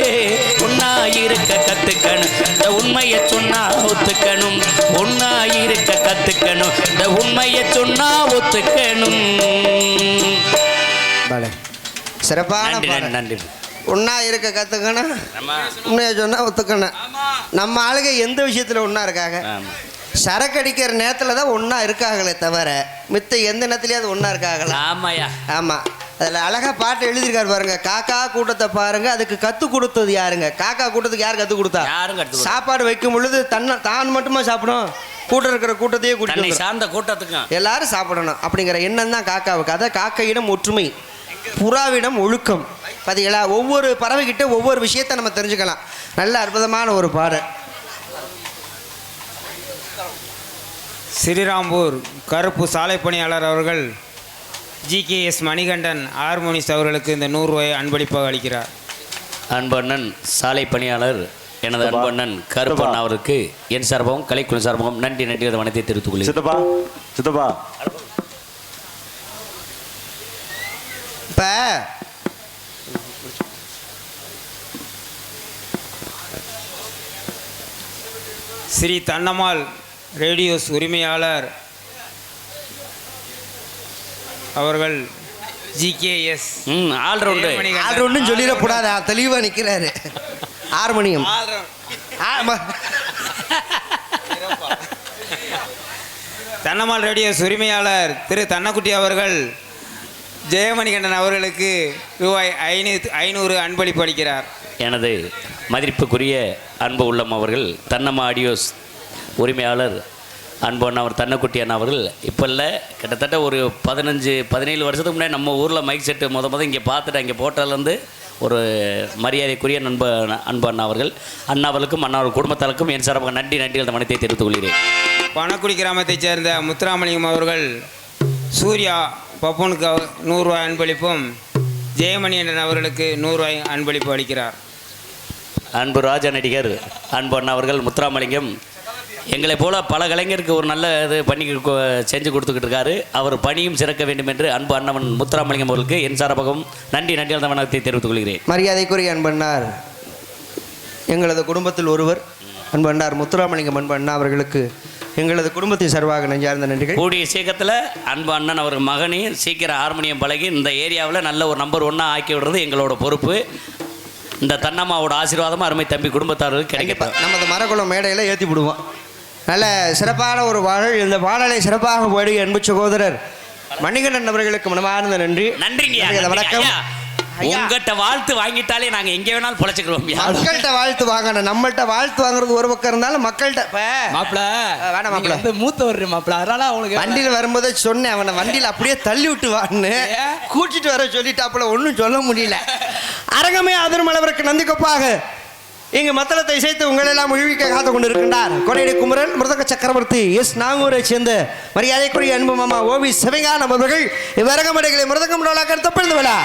S2: ஒன்னா இருக்க கத்துக்கணும், இந்த உண்மையை சொன்னா ஒத்துக்கணும். ஒன்னா இருக்க கத்துக்கணும், இந்த உண்மையை சொன்னா ஒத்துக்கணும்.
S3: சிறப்பான
S2: நன்றி
S3: பாடல்.
S2: நன்றி.
S3: ஒன்னா இருக்க கத்துக்கணும், உண்மையை சொன்னா ஒத்துக்கணும். நம்ம ஆளுங்க எந்த விஷயத்துல ஒன்னா இருக்காங்க? சரக்கு அடிக்கிற நேரத்துல தான் ஒன்னா இருக்காங்களே தவிர மித்த எந்த நேரத்துலயும் அது ஒன்னா இருக்காங்களா?
S2: ஆமாயா,
S3: ஆமா. அதில் அழகா பாட்டு எழுதியிருக்காரு பாருங்க. காக்கா கூட்டத்தை பாருங்க, அதுக்கு கத்து கொடுத்தது யாருங்க? காக்கா கூட்டத்துக்கு யார் கத்து கொடுத்தா?
S2: யாரும் கத்து
S3: சாப்பாடு வைக்கும் பொழுது தான் மட்டுமா சாப்பிடும்? கூட்டம் இருக்கிற கூட்டத்தையே
S2: தன்னை
S3: கூட்டிட்டு
S2: சார்ந்த கூட்டத்துக்கும்
S3: எல்லாரும் சாப்பிடணும் அப்படிங்கிற எண்ணம் தான் காக்காவுக்கு. அதான் காக்கையிடம் ஒற்றுமை, புறாவிடம் ஒழுக்கம். பார்த்தீங்களா? ஒவ்வொரு பறவைகிட்ட ஒவ்வொரு விஷயத்தை நம்ம தெரிஞ்சுக்கலாம். நல்ல அற்புதமான ஒரு பாடல்.
S1: ஸ்ரீராம்பூர் கருப்பு சாலை பணியாளர் அவர்கள் ஜி.கே.எஸ். மணிகண்டன் ஹார்மோனிஸ்ட் அவர்களுக்கு இந்த 100 ரூபாயை அன்பளிப்பாக அளிக்கிறார்.
S2: அன்பண்ணன் சாலை பணியாளர் எனது அன்பண்ணன் கருப்பண்ணன் அவருக்கு என் சார்பாகவும் கலைக்குழு சார்பாகவும் நன்றி நன்றி வணக்கத்தை தெரிவித்துக் கொள்கிறேன்.
S5: சித்தப்பா சித்தப்பா
S3: இப்போ
S1: ஸ்ரீ தன்னம்மாள் ரேடியோஸ் உரிமையாளர் அவர்கள் ஜி.கே.எஸ்.
S3: ஆல்ரவுண்டுன்னு சொல்லிடக்கூடாது, தெளிவாக நிற்கிறாரு. ஹார்மோனியம்
S1: தன்னம்மாள் ரேடியோஸ் உரிமையாளர் திரு தன்னக்குட்டி அவர்கள் ஜெயமணிகண்டன் அவர்களுக்கு ரூபாய் 500 அன்பளிப்பு அளிக்கிறார்.
S2: எனது மதிப்புக்குரிய அன்பு உள்ளம் அவர்கள் தன்னம்மா ஆடியோஸ் உரிமையாளர் அன்பு அண்ணா அவர் தன்னக்குட்டி அண்ணா அவர்கள் இப்போ இல்லை, கிட்டத்தட்ட ஒரு 15-17 வருஷத்துக்கு முன்னாடி நம்ம ஊரில் மைக் செட்டு முத இங்கே பார்த்துட்டு இங்கே போட்டாலேருந்து ஒரு மரியாதைக்குரிய அன்பு அண்ணா அவர்கள் அண்ணாவர்களுக்கும் அண்ணாவர் குடும்பத்தாருக்கும் என் சார்பாக நன்றி அந்த மனத்தை தெரிவித்துக் கொள்கிறேன்.
S1: பணக்குடி கிராமத்தைச் சேர்ந்த முத்துராமலிங்கம் அவர்கள் சூர்யா பப்புனுக்கு 100 ரூபாய் அன்பளிப்பும் ஜெயமணிகண்டன் அவர்களுக்கு 100 ரூபாய் அன்பளிப்பு அளிக்கிறார்.
S2: அன்பு ராஜா நடிகர் அன்பு அண்ணா அவர்கள் முத்துராமலிங்கம் எங்களை போல பல கலைஞருக்கு ஒரு நல்ல இது பண்ணி செஞ்சு கொடுத்துக்கிட்டு இருக்காரு. அவர் பணியும் சிறக்க வேண்டும் என்று அன்பு அண்ணவன் முத்துராமலிங்கம் அவர்களுக்கு என் சார்பாகவும் நன்றி அந்த வணக்கத்தை தெரிவித்துக் கொள்கிறேன்.
S3: மரியாதைக்குரிய அன்பண்ணார் எங்களது குடும்பத்தில் ஒருவர் அன்பண்ணார் முத்துராமலிங்கம் அன்பு அண்ணா அவர்களுக்கு எங்களது குடும்பத்தின் சார்பாக நெஞ்சார்ந்த நன்றிகள்.
S2: கூடிய சீக்கிரத்தில் அன்பு அண்ணன் அவர் மகனையும் சீக்கிரம் ஹார்மோனியம் பழகி இந்த ஏரியாவில் நல்ல ஒரு நம்பர் 1 ஆக்கி விடுறது எங்களோட பொறுப்பு. இந்த தன்னம்மாவோட ஆசீர்வாதமும் அருமை தம்பி குடும்பத்தாருக்கு கிடைக்கட்டும்.
S3: நமது மரக்குளம் மேடையில் ஏற்றி விடுவோம். நல்ல சிறப்பான ஒரு பாடல். இந்த பாடலை சிறப்பாக பாடி அன்பு சகோதரர் மணிகண்டன் அவர்களுக்கு மனமார்ந்த நன்றி.
S2: நன்றிங்க.
S3: வணக்கம்.
S2: உங்ககிட்ட வாழ்த்து வாங்கிட்டாலே நாங்க எங்க வேணாலும் பொழைச்சுக்கிறோம்.
S3: மக்கள்கிட்ட வாழ்த்து வாங்கணும். நம்மள்கிட்ட வாழ்த்து வாங்குறது ஒரு பக்கம் இருந்தாலும் மக்கள்கிட்ட வேணாம் மாப்பிள்ள
S5: மூத்தவர் மாப்பிள்ள, அதனால அவங்களுக்கு
S3: வண்டியில் வரும்போதே சொன்னேன், அவனை வண்டியில் அப்படியே தள்ளி விட்டு வான்னு கூட்டிட்டு வர சொல்லிட்டாப்புல. ஒன்றும் சொல்ல முடியல. அரங்கமே அதிரும் அளவிற்கு நந்திக்கொப்பாக இங்கு மத்தளத்தை இசைத்து உங்களெல்லாம் உழிவிக்க காத்து கொண்டிருக்கின்றார் கொடையடி குமரன் மிருதக சக்கரவர்த்தி எஸ் நாங்கூரை சேர்ந்த மரியாதைக்குரிய அன்பு மாமா ஓவி சிவஞானம் அவர்கள் இவ்வரங்கமடைகளை மிருதகம் கருத்தப்படுத்த விழா.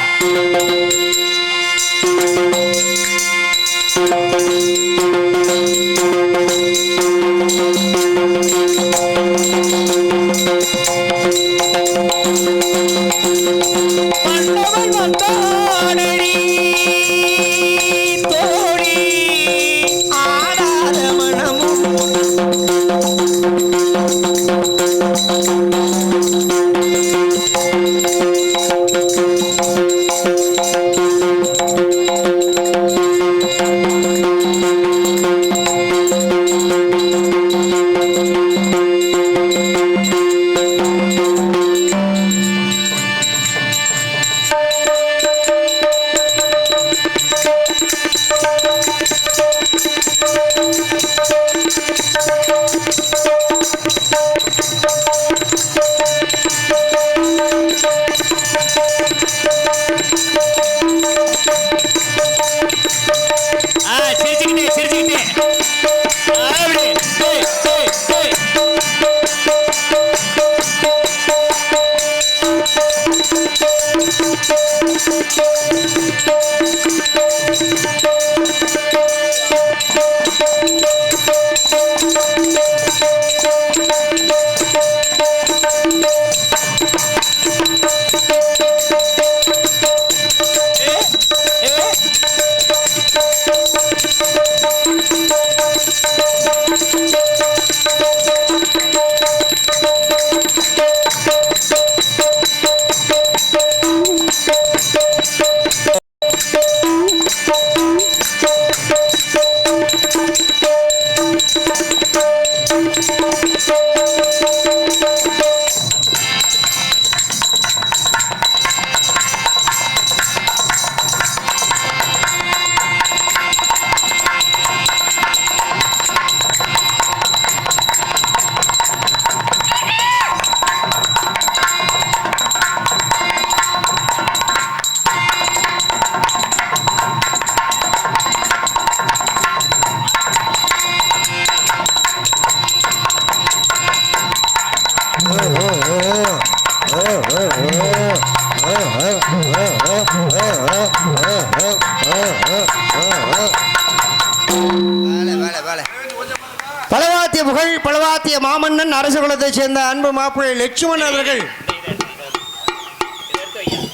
S3: பலவாத்திய புகழ் பலவாத்திய மாமன்னன் அரசு குலத்தை சேர்ந்த அன்பு மாப்பிள்ளை லட்சுமணன் அவர்கள்.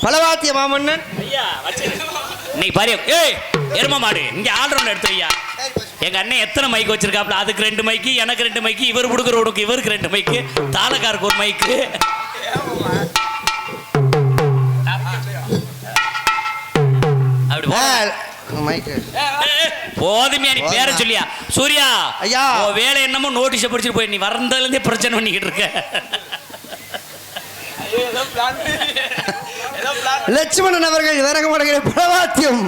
S3: பலவாத்திய மாமன்னன்
S2: நீ பாரு. ஏய் எரும மாடு இங்க ஆல்ரவுண்ட் எடுத்து வையா. எங்க அண்ணன் எத்தனை மைக் வச்சிருக்காப்ல? அதுக்கு 2 மைக்கு, எனக்கு 2 மைக்கு, இவர் கொடுக்குறவனுக்கு இவருக்கு 2 மைக்கு, தாளக்காருக்கு 1 மைக்கு. போதுமையா நீ பேர சொல்லியா? சூர்யா
S3: ஐயா,
S2: வேலை என்னமோ நோட்டீஸை படிச்சுட்டு போய் நீ வரதுல இருந்தே பிரச்சனை பண்ணிக்கிட்டு இருக்க.
S3: லட்சுமணன் அவர்கள் வரகமடைகிற பலவாத்தியம்.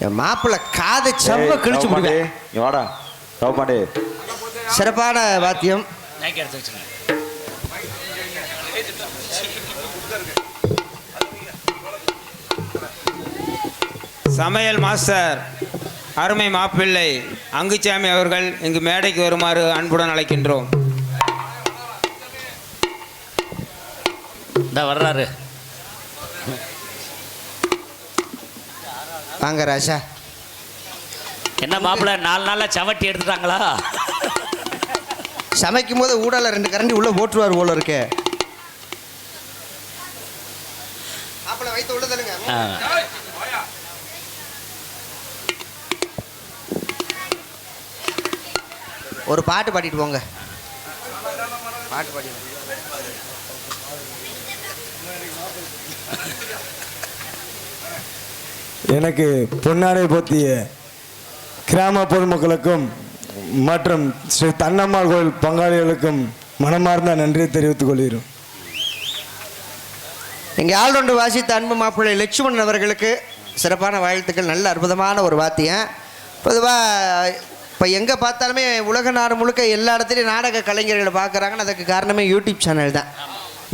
S3: என் மாப்பிள்ளை காதை செம்ம கிழிச்சு விடுவேன்.
S5: வாடா சவுப்பாண்டி.
S3: சிறப்பான வாத்தியம்.
S1: சமையல் மாஸ்டர் அருமை மாப்பிள்ளை அங்குச்சாமி அவர்கள் இங்கு மேடைக்கு வருமாறு அன்புடன் அழைக்கின்றோம்.
S2: இந்த வர்றாரு.
S3: வாங்க ராஜா.
S2: என்ன மாப்பிள்ள 4 நாளா சவட்டி எடுத்துட்டாங்களா?
S3: சமைக்கும் போது ஊடால 2 கரண்டி உள்ள போட்டுருவார் போல இருக்கே. மாப்பிள்ளை வைத்து உள்ள தள்ளுங்க. ஒரு பாட்டு பாடிட்டு போங்க. பாட்டு பாடி.
S6: எனக்கு பொன்னாடை போத்திய கிராம பொதுமக்களுக்கும் மற்றும் ஸ்ரீ தன்னம்மாள் கோயில் பங்காளிகளுக்கும் மனமார்ந்த நன்றியை தெரிவித்துக் கொள்கிறோம்.
S3: இங்கே ஆல்ரவுண்டு வாசித்த அன்பு மாப்பிள்ளை லட்சுமணன் அவர்களுக்கு சிறப்பான வாழ்த்துக்கள். நல்ல அற்புதமான ஒரு வாத்தியம். பொதுவாக இப்போ எங்கே பார்த்தாலுமே உலக நாடு முழுக்க எல்லா இடத்துலையும் நாடக கலைஞர்களை பார்க்குறாங்கன்னு அதுக்கு காரணமே யூடியூப் சேனல் தான்.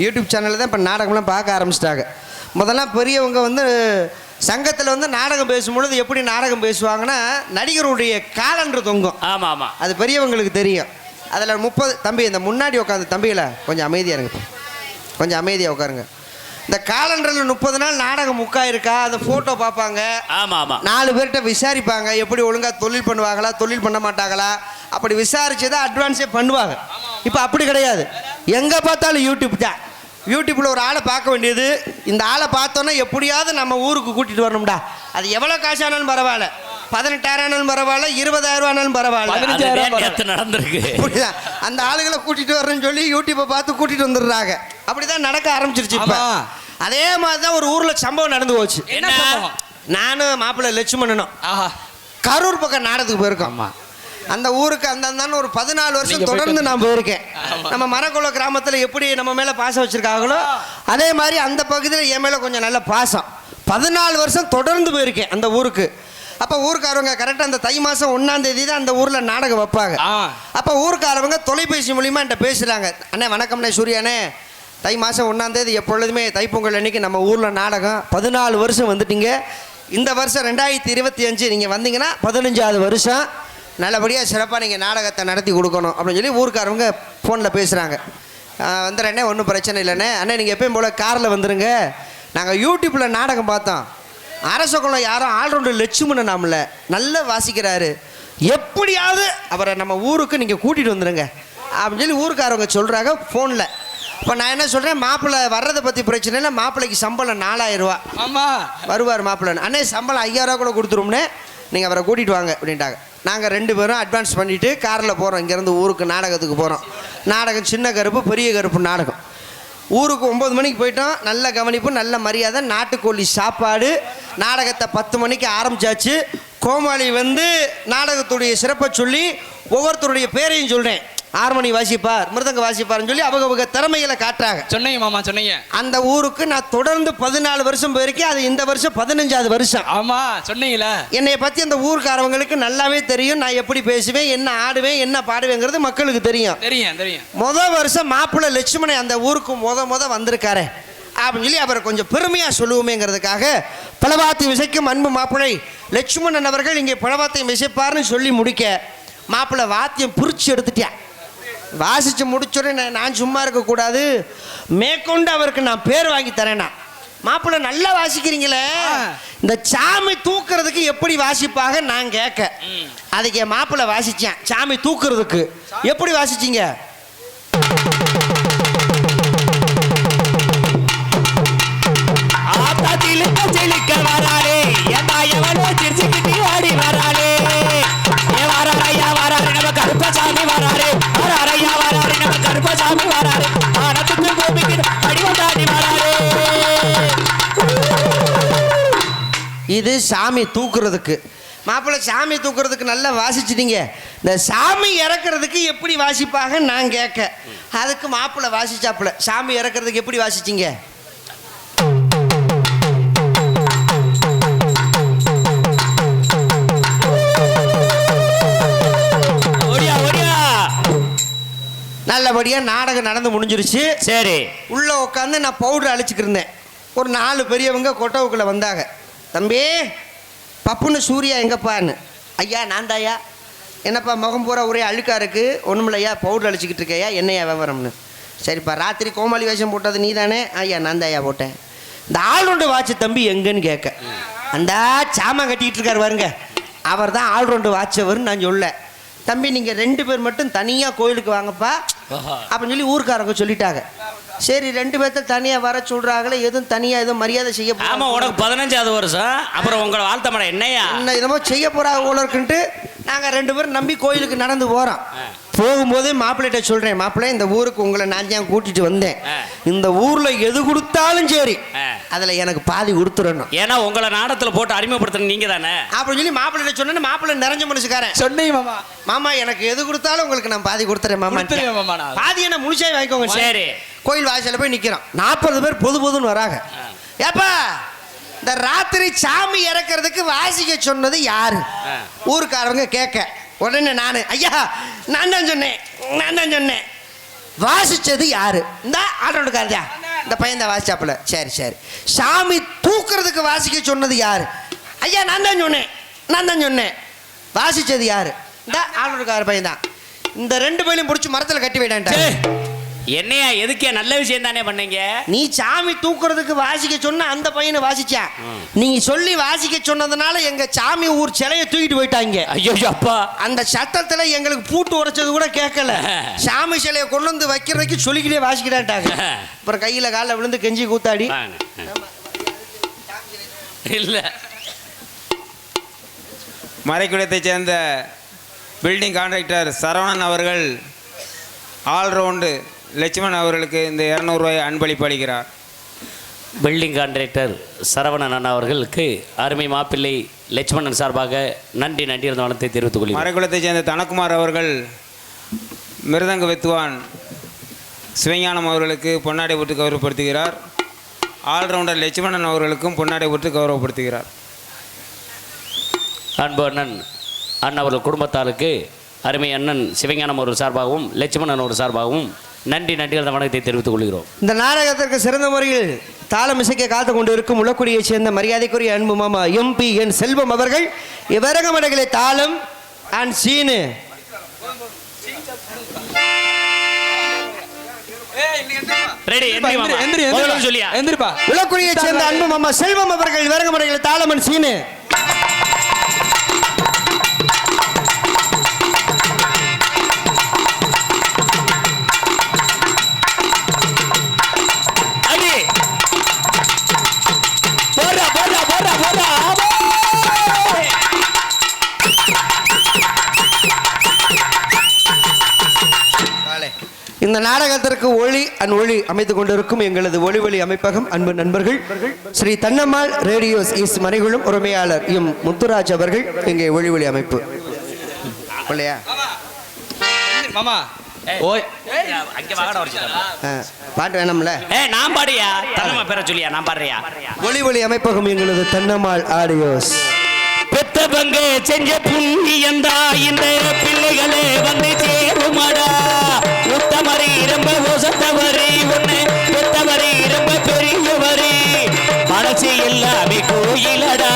S3: யூடியூப் சேனலில் தான் இப்போ நாடகம்லாம் பார்க்க ஆரம்பிச்சிட்டாங்க. முதல்லாம் பெரியவங்க வந்து சங்கத்தில் வந்து நாடகம் பேசும்பொழுது எப்படி நாடகம் பேசுவாங்கன்னா நடிகருடைய காலன்று தொங்கும்.
S2: ஆமாம் ஆமாம்,
S3: அது பெரியவங்களுக்கு தெரியும். அதில் 30 தம்பி இந்த முன்னாடி உட்காந்து தம்பிகளை கொஞ்சம் அமைதியாக இருங்க, கொஞ்சம் அமைதியாக உட்காருங்க. இந்த காலண்டரில் 30 நாள் நாடகம் இருக்கா அந்த ஃபோட்டோ பார்ப்பாங்க.
S2: ஆமாம் ஆமாம்,
S3: 4 பேர்கிட்ட விசாரிப்பாங்க எப்படி ஒழுங்காக தொழில் பண்ணுவாங்களா தொழில் பண்ண மாட்டாங்களா. அப்படி விசாரிச்சு தான் அட்வான்ஸே பண்ணுவாங்க. இப்போ அப்படி கிடையாது. எங்கே பார்த்தாலும் யூடியூப் தான். யூடியூப்பில் ஒரு ஆளை பார்க்க வேண்டியது, இந்த ஆளை பார்த்தோன்னா எப்படியாவது நம்ம ஊருக்கு கூட்டிகிட்டு வரணும்டா. அது எவ்வளோ காசு ஆனாலும் பரவாயில்ல, 18,000 ஆனாலும் பரவாயில்ல, 20,000 ஆனாலும் பரவாயில்ல,
S2: 15,000 நடந்திருக்கு.
S3: அப்படிதான் அந்த ஆளுகளை கூட்டிகிட்டு வரணும்னு சொல்லி யூடியூப்பை பார்த்து கூட்டிகிட்டு வந்துடுறாங்க. அப்படிதான் நடக்க ஆரம்பிச்சிருச்சு இப்போ. அதே மாதிரி தான் ஒரு ஊரில் சம்பவம் நடந்து போச்சு.
S2: என்ன சம்பவம்?
S3: நானும் மாப்பிள்ளை லட்சுமணனும் கரூர் பக்கம் நாடகத்துக்கு போயிருக்கோம். அந்த ஊருக்கு அந்த ஒரு 14 வருஷம் தொடர்ந்து நான் போயிருக்கேன். நம்ம மரக்குள கிராமத்தில் எப்படி நம்ம மேலே பாசம் வச்சுருக்காங்களோ அதே மாதிரி அந்த பகுதியில் என் மேலே கொஞ்சம் நல்ல பாசம். 14 வருஷம் தொடர்ந்து போயிருக்கேன் அந்த ஊருக்கு. அப்போ ஊருக்காரவங்க கரெக்டாக அந்த தை மாதம் 1ஆம் தேதி தான் அந்த ஊரில் நாடகம் வைப்பாங்க. அப்போ ஊருக்காரவங்க தொலைபேசி மூலிமா என்கிட்ட பேசுகிறாங்க. அண்ணே வணக்கம்ண்ணே சூர்யாண்ணே, தை மாதம் 1ஆம் தேதி எப்பொழுதுமே தைப்பொங்கல் அன்னைக்கு நம்ம ஊரில் நாடகம் 14 வருஷம் வந்துட்டீங்க. இந்த வருஷம் 2025 நீங்கள் வந்தீங்கன்னா 15ஆவது வருஷம் நல்லபடியாக சிறப்பாக நீங்கள் நாடகத்தை நடத்தி கொடுக்கணும் அப்படின்னு சொல்லி ஊருக்காரவங்க ஃபோனில் பேசுகிறாங்க. வந்துடுறேண்ணே, ஒன்றும் பிரச்சனை இல்லைண்ணே. அண்ணே நீங்கள் எப்பயும் போல் காரில் வந்துடுங்க. நாங்கள் யூடியூப்பில் நாடகம் பார்த்தோம். அரசகுலம் யாரும் ஆல்ரவுண்டு லட்சுமணன் நாமல நல்லா வாசிக்கிறாரு, எப்படியாவது அவரை நம்ம ஊருக்கு நீங்கள் கூட்டிகிட்டு வந்துடுங்க அப்படின்னு சொல்லி ஊருக்காரவங்க சொல்கிறாங்க ஃபோனில். இப்போ நான் என்ன சொல்கிறேன், மாப்பிள்ளை வர்றதை பற்றி பிரச்சனை இல்லை, மாப்பிள்ளைக்கு சம்பளம் 4,000 ரூபா. ஆமாம் வருவார் மாப்பிள்ளை. அண்ணே சம்பளம் 5,000 ரூபா கூட கொடுத்துருவோம்னே, நீங்கள் அவரை கூட்டிகிட்டு வாங்க அப்படின்ட்டாங்க. நாங்கள் 2 பேரும் அட்வான்ஸ் பண்ணிவிட்டு காரில் போகிறோம். இங்கேருந்து ஊருக்கு நாடகத்துக்கு போகிறோம். நாடகம் சின்ன கருப்பு பெரிய கருப்பு நாடகம். ஊருக்கு 9 மணிக்கு போயிட்டோம். நல்ல கவனிப்பு, நல்ல மரியாதை, நாட்டுக்கோழி சாப்பாடு. நாடகத்தை 10 மணிக்கு ஆரம்பிச்சாச்சு. கோமாளி வந்து நாடகத்துடைய சிறப்பை சொல்லி ஒவ்வொருத்தருடைய பேரையும் சொல்கிறேன். ஹார்மோனி வாசிப்பார், மிருதங்க வாசிப்பார்னு சொல்லி அவங்க திறமைகளை காட்டுறாங்க.
S7: சொன்னீங்க மாமா, சொன்னீங்க.
S3: அந்த ஊருக்கு நான் தொடர்ந்து 14 வருஷம் போயிருக்கேன். அது இந்த வருஷம் 15ஆவது வருஷம்.
S7: ஆமா சொன்னீங்களா.
S3: என்னை பற்றி அந்த ஊருக்காரவங்களுக்கு நல்லாவே தெரியும். நான் எப்படி பேசுவேன், என்ன ஆடுவேன், என்ன பாடுவேங்கிறது மக்களுக்கு தெரியும்.
S7: தெரியும் தெரியும்.
S3: முதல் வருஷம் மாப்பிள்ளை லட்சுமணன் அந்த ஊருக்கு முத வந்திருக்காரு அப்படின்னு சொல்லி அவரை கொஞ்சம் பெருமையாக சொல்லுவோமேங்கிறதுக்காக பலவாத்தியம் இசைக்கும் அன்பு மாப்பிள்ளை லட்சுமணன் அவர்கள் இங்கே பலவாத்தியம் இசைப்பார்னு சொல்லி முடிக்க மாப்பிள்ளை வாத்தியம் பிரித்து எடுத்துட்டேன். வாசித்து முடிச்சோடனே நான் சும்மா இருக்கக்கூடாது, மேற்கொண்டு அவருக்கு நான் பேர் வாங்கி தரேன்னா. மாப்பிள்ளை நல்லா வாசிக்கிறீங்களே, இந்த சாமி தூக்குறதுக்கு எப்படி வாசிப்பாக நான் கேட்க. அதுக்கு என் மாப்பிள்ளை வாசித்தேன். சாமி தூக்குறதுக்கு எப்படி வாசிச்சிங்க?
S2: வராளே எவனோ திருச்சிக்கிட்டி ஆடி வராளே வராரையா வராரு நம்ம கருப்பசாமி வராரு வராரையா வராரு நம்ம கருப்பசாமி வராரு ஆனத்துக்கு பூமிக்கு அடிவந்தாடி வராரு.
S3: இது சாமி தூக்குறதுக்கு. மாப்பிள்ளை சாமி தூக்குறதுக்கு நல்லா வாசிச்சிட்டீங்க. இந்த சாமி இறக்குறதுக்கு எப்படி வாசிப்பாக நான் கேட்க. அதுக்கு மாப்பிள்ளை வாசிச்சாப்புல. சாமி இறக்குறதுக்கு எப்படி வாசிச்சிங்க? நல்லபடியாக நாடகம் நடந்து முடிஞ்சிருச்சு.
S2: சரி.
S3: உள்ளே உட்காந்து நான் பவுடர் அழிச்சிக்கிட்டு இருந்தேன். ஒரு 4 பெரியவங்க கொட்டவுக்குள்ளே வந்தாங்க. தம்பி பப்புன்னு சூர்யா எங்கப்பான்னு. ஐயா நான் தாயா. என்னப்பா முகம் பூரா ஒரே அழுக்கா இருக்கு, ஒன்றுமில்லையா பவுடர் அழிச்சிக்கிட்டு இருக்கையா, என்னையா விவரம்னு. சரிப்பா ராத்திரி கோமாளி வேஷம் போட்டது நீ தானே? ஐயா நான் தாயா போட்டேன். இந்த ஆல்ரவுண்டு வாட்ச் தம்பி எங்கன்னு கேட்க, அந்த சாமான் கட்டிக்கிட்டு இருக்காரு பாருங்க, அவர் தான் ஆல்ரவுண்டு வாட்சவர்னு நான் சொல்ல. தம்பி நீங்கள் 2 பேர் மட்டும் தனியாக கோயிலுக்கு வாங்கப்பா அப்படின்னு சொல்லி ஊருக்காரங்க சொல்லிட்டாங்க. சரி 2 பேர்த்த தனியாக வர சொல்கிறாங்களே, எதுவும் தனியாக எதுவும் மரியாதை செய்ய போகிறாங்க.
S2: ஆமாம், உனக்கு 15வது வருஷம், அப்புறம் உங்களை வாழ்த்த மாட்டேன் என்னையா
S3: என்ன என்னமோ செய்ய போகிறாங்க போல இருக்குன்ட்டு நாங்கள் 2 பேரும் நம்பி கோயிலுக்கு நடந்து போகிறோம். போகும்போதே மாப்பிள்ளைகிட்ட சொல்கிறேன், மாப்பிள்ளை இந்த ஊருக்கு உங்களை நான் தான் கூட்டிகிட்டு வந்தேன், இந்த ஊரில் எது கொடுத்தாலும் சரி அதில் எனக்கு பாதி கொடுத்துடணும்,
S2: ஏன்னா உங்களை நாடகத்தில் போட்டு அறிமுகப்படுத்தணும் நீங்கள் தானே
S3: அப்படின்னு சொல்லி மாப்பிள்ளைகிட்ட சொன்னேன்னு மாப்பிள்ளை நிறைஞ்ச மனுஷக்காரன்
S4: சொன்னீங்க மாமா.
S3: மாமா எனக்கு எது கொடுத்தாலும் உங்களுக்கு நான் பாதி கொடுத்துறேன் மாமா. பாதி என்ன முழுசாக வாங்கிக்கோங்க.
S2: சரி.
S3: கோயில் வாசலில் போய் நிற்கிறோம். 40 பேர் பொதுன்னு வராங்க. ஏப்பா இந்த ராத்திரி சாமி இறக்கிறதுக்கு வாசிக்க சொன்னது யாரு? ஊருக்காரவங்க கேட்க, உடனே நான் ஐயா நான் தான் சொன்னேன். வாசிச்சது யாரு? இந்த ஆட்டோக்காரதா, இந்த பையன் தான் வாசிச்சாப்புல. சரி சரி. சாமி தூக்குறதுக்கு வாசிக்க சொன்னது யாரு? ஐயா நான் தான் சொன்னேன். வாசிச்சது யாரு? இந்த ஆட்டோக்கார பையன் தான். இந்த 2 பேரையும் பிடிச்சி மரத்தில் கட்டி விடான்டா.
S2: என்னையா எதுக்கே நல்ல விஷயம் தானே பண்ணீங்க.
S3: நீ சாமி தூக்குறதுக்கு வாசிக்க சொன்ன அந்த பையனை வாசிச்சா, நீங்க சொல்லி வாசிக்க சொன்னதுனால எங்க சாமி ஊர் சிலையை தூக்கிட்டு போயிட்டாங்க.
S2: ஐயோ அப்பா,
S3: அந்த சத்தத்துல எங்களுக்கு பூட்டு உடைச்சது கூட கேட்கல. சாமி சிலையை கொண்டு வந்து வைக்கிறதுக்கு சொல்லிக்கிட்டே வாசிக்கிட்டாங்க. அப்புறம் கையில காலில் விழுந்து கெஞ்சி கூத்தாடி.
S2: இல்ல
S1: மறைக்குளத்தைச் சேர்ந்த பில்டிங் கான்ட்ராக்டர் சரவணன் அவர்கள் ஆல்ரவுண்டு லட்சுமணன் அவர்களுக்கு இந்த 200 ரூபாய் அன்பளிப்பு அளிக்கிறார்.
S2: பில்டிங் கான்ட்ராக்டர் சரவணன் அண்ணா அவர்களுக்கு அருமை மாப்பிள்ளை லட்சுமணன் சார்பாக நன்றி இருந்த வளத்தை தெரிவித்துக் கொள்கிறேன்.
S1: மறைக்குளத்தைச் சேர்ந்த தனக்குமார் அவர்கள் மிருதங்க வித்வான் சிவஞானம் அவர்களுக்கு பொன்னாடை போட்டு கௌரவப்படுத்துகிறார். ஆல்ரவுண்டர் லட்சுமணன் அவர்களுக்கும் பொன்னாடை போட்டு கௌரவப்படுத்துகிறார்.
S2: அன்பு அண்ணன் அவர்கள் குடும்பத்தாருக்கு அருமை அண்ணன் சிவஞானம் அவர்கள் சார்பாகவும் லட்சுமணன் அவர்கள் சார்பாகவும் நன்றி அந்த வணக்கத்தை தெரிவித்துக் கொள்கிறோம்.
S3: இந்த நாடகத்திற்கு சிறந்த முறையில் தாளம் இசைக்க காத்து கொண்டு இருக்கும் முளக்குடியைச் சேர்ந்த மரியாதைக்குரிய அன்பு மாமா MP.N. செல்வம் அவர்கள் இவ்வரங்கமடைகளை தாளம் அண்ட் சீனு முளக்குடியைச் சேர்ந்த அன்பு மாமா செல்வம் அவர்கள் இவ்வரங்கமடைகளை தாளம் அண்ட் சீனு. இந்த நாடகத்திற்கு ஒளி அமைத்துக் கொண்டிருக்கும் எங்களது ஒளி அமைப்பகம் அன்பு நண்பர்கள் ஸ்ரீ தன்னம்மாள் ரேடியோஸ் இஸ் மறைகுளம் உரிமையாளர் முத்துராஜ் அவர்கள் இங்கே ஒளி அமைப்பு இல்லையா
S2: மாமா. ஓய் அங்க வாங்கடா
S3: பாட்டு வேணும்ல.
S2: நான் பாடியா தன்னம்மா பேரை சொல்லியா நான் பாடுறியா.
S3: ஒளி அமைப்பகம் எங்களது தன்னம்மாள் ஆடியோஸ்.
S2: பெத்த பங்கு செஞ்ச புண்ணியந்தா இந்த பிள்ளைகளே வந்து சேருமாடா. உத்தமரி ரொம்ப ஒசத்தவரி ஒண்ணு பெத்தவரி ரொம்ப பெரியவரி மனசு எல்லாமே கோயிலடா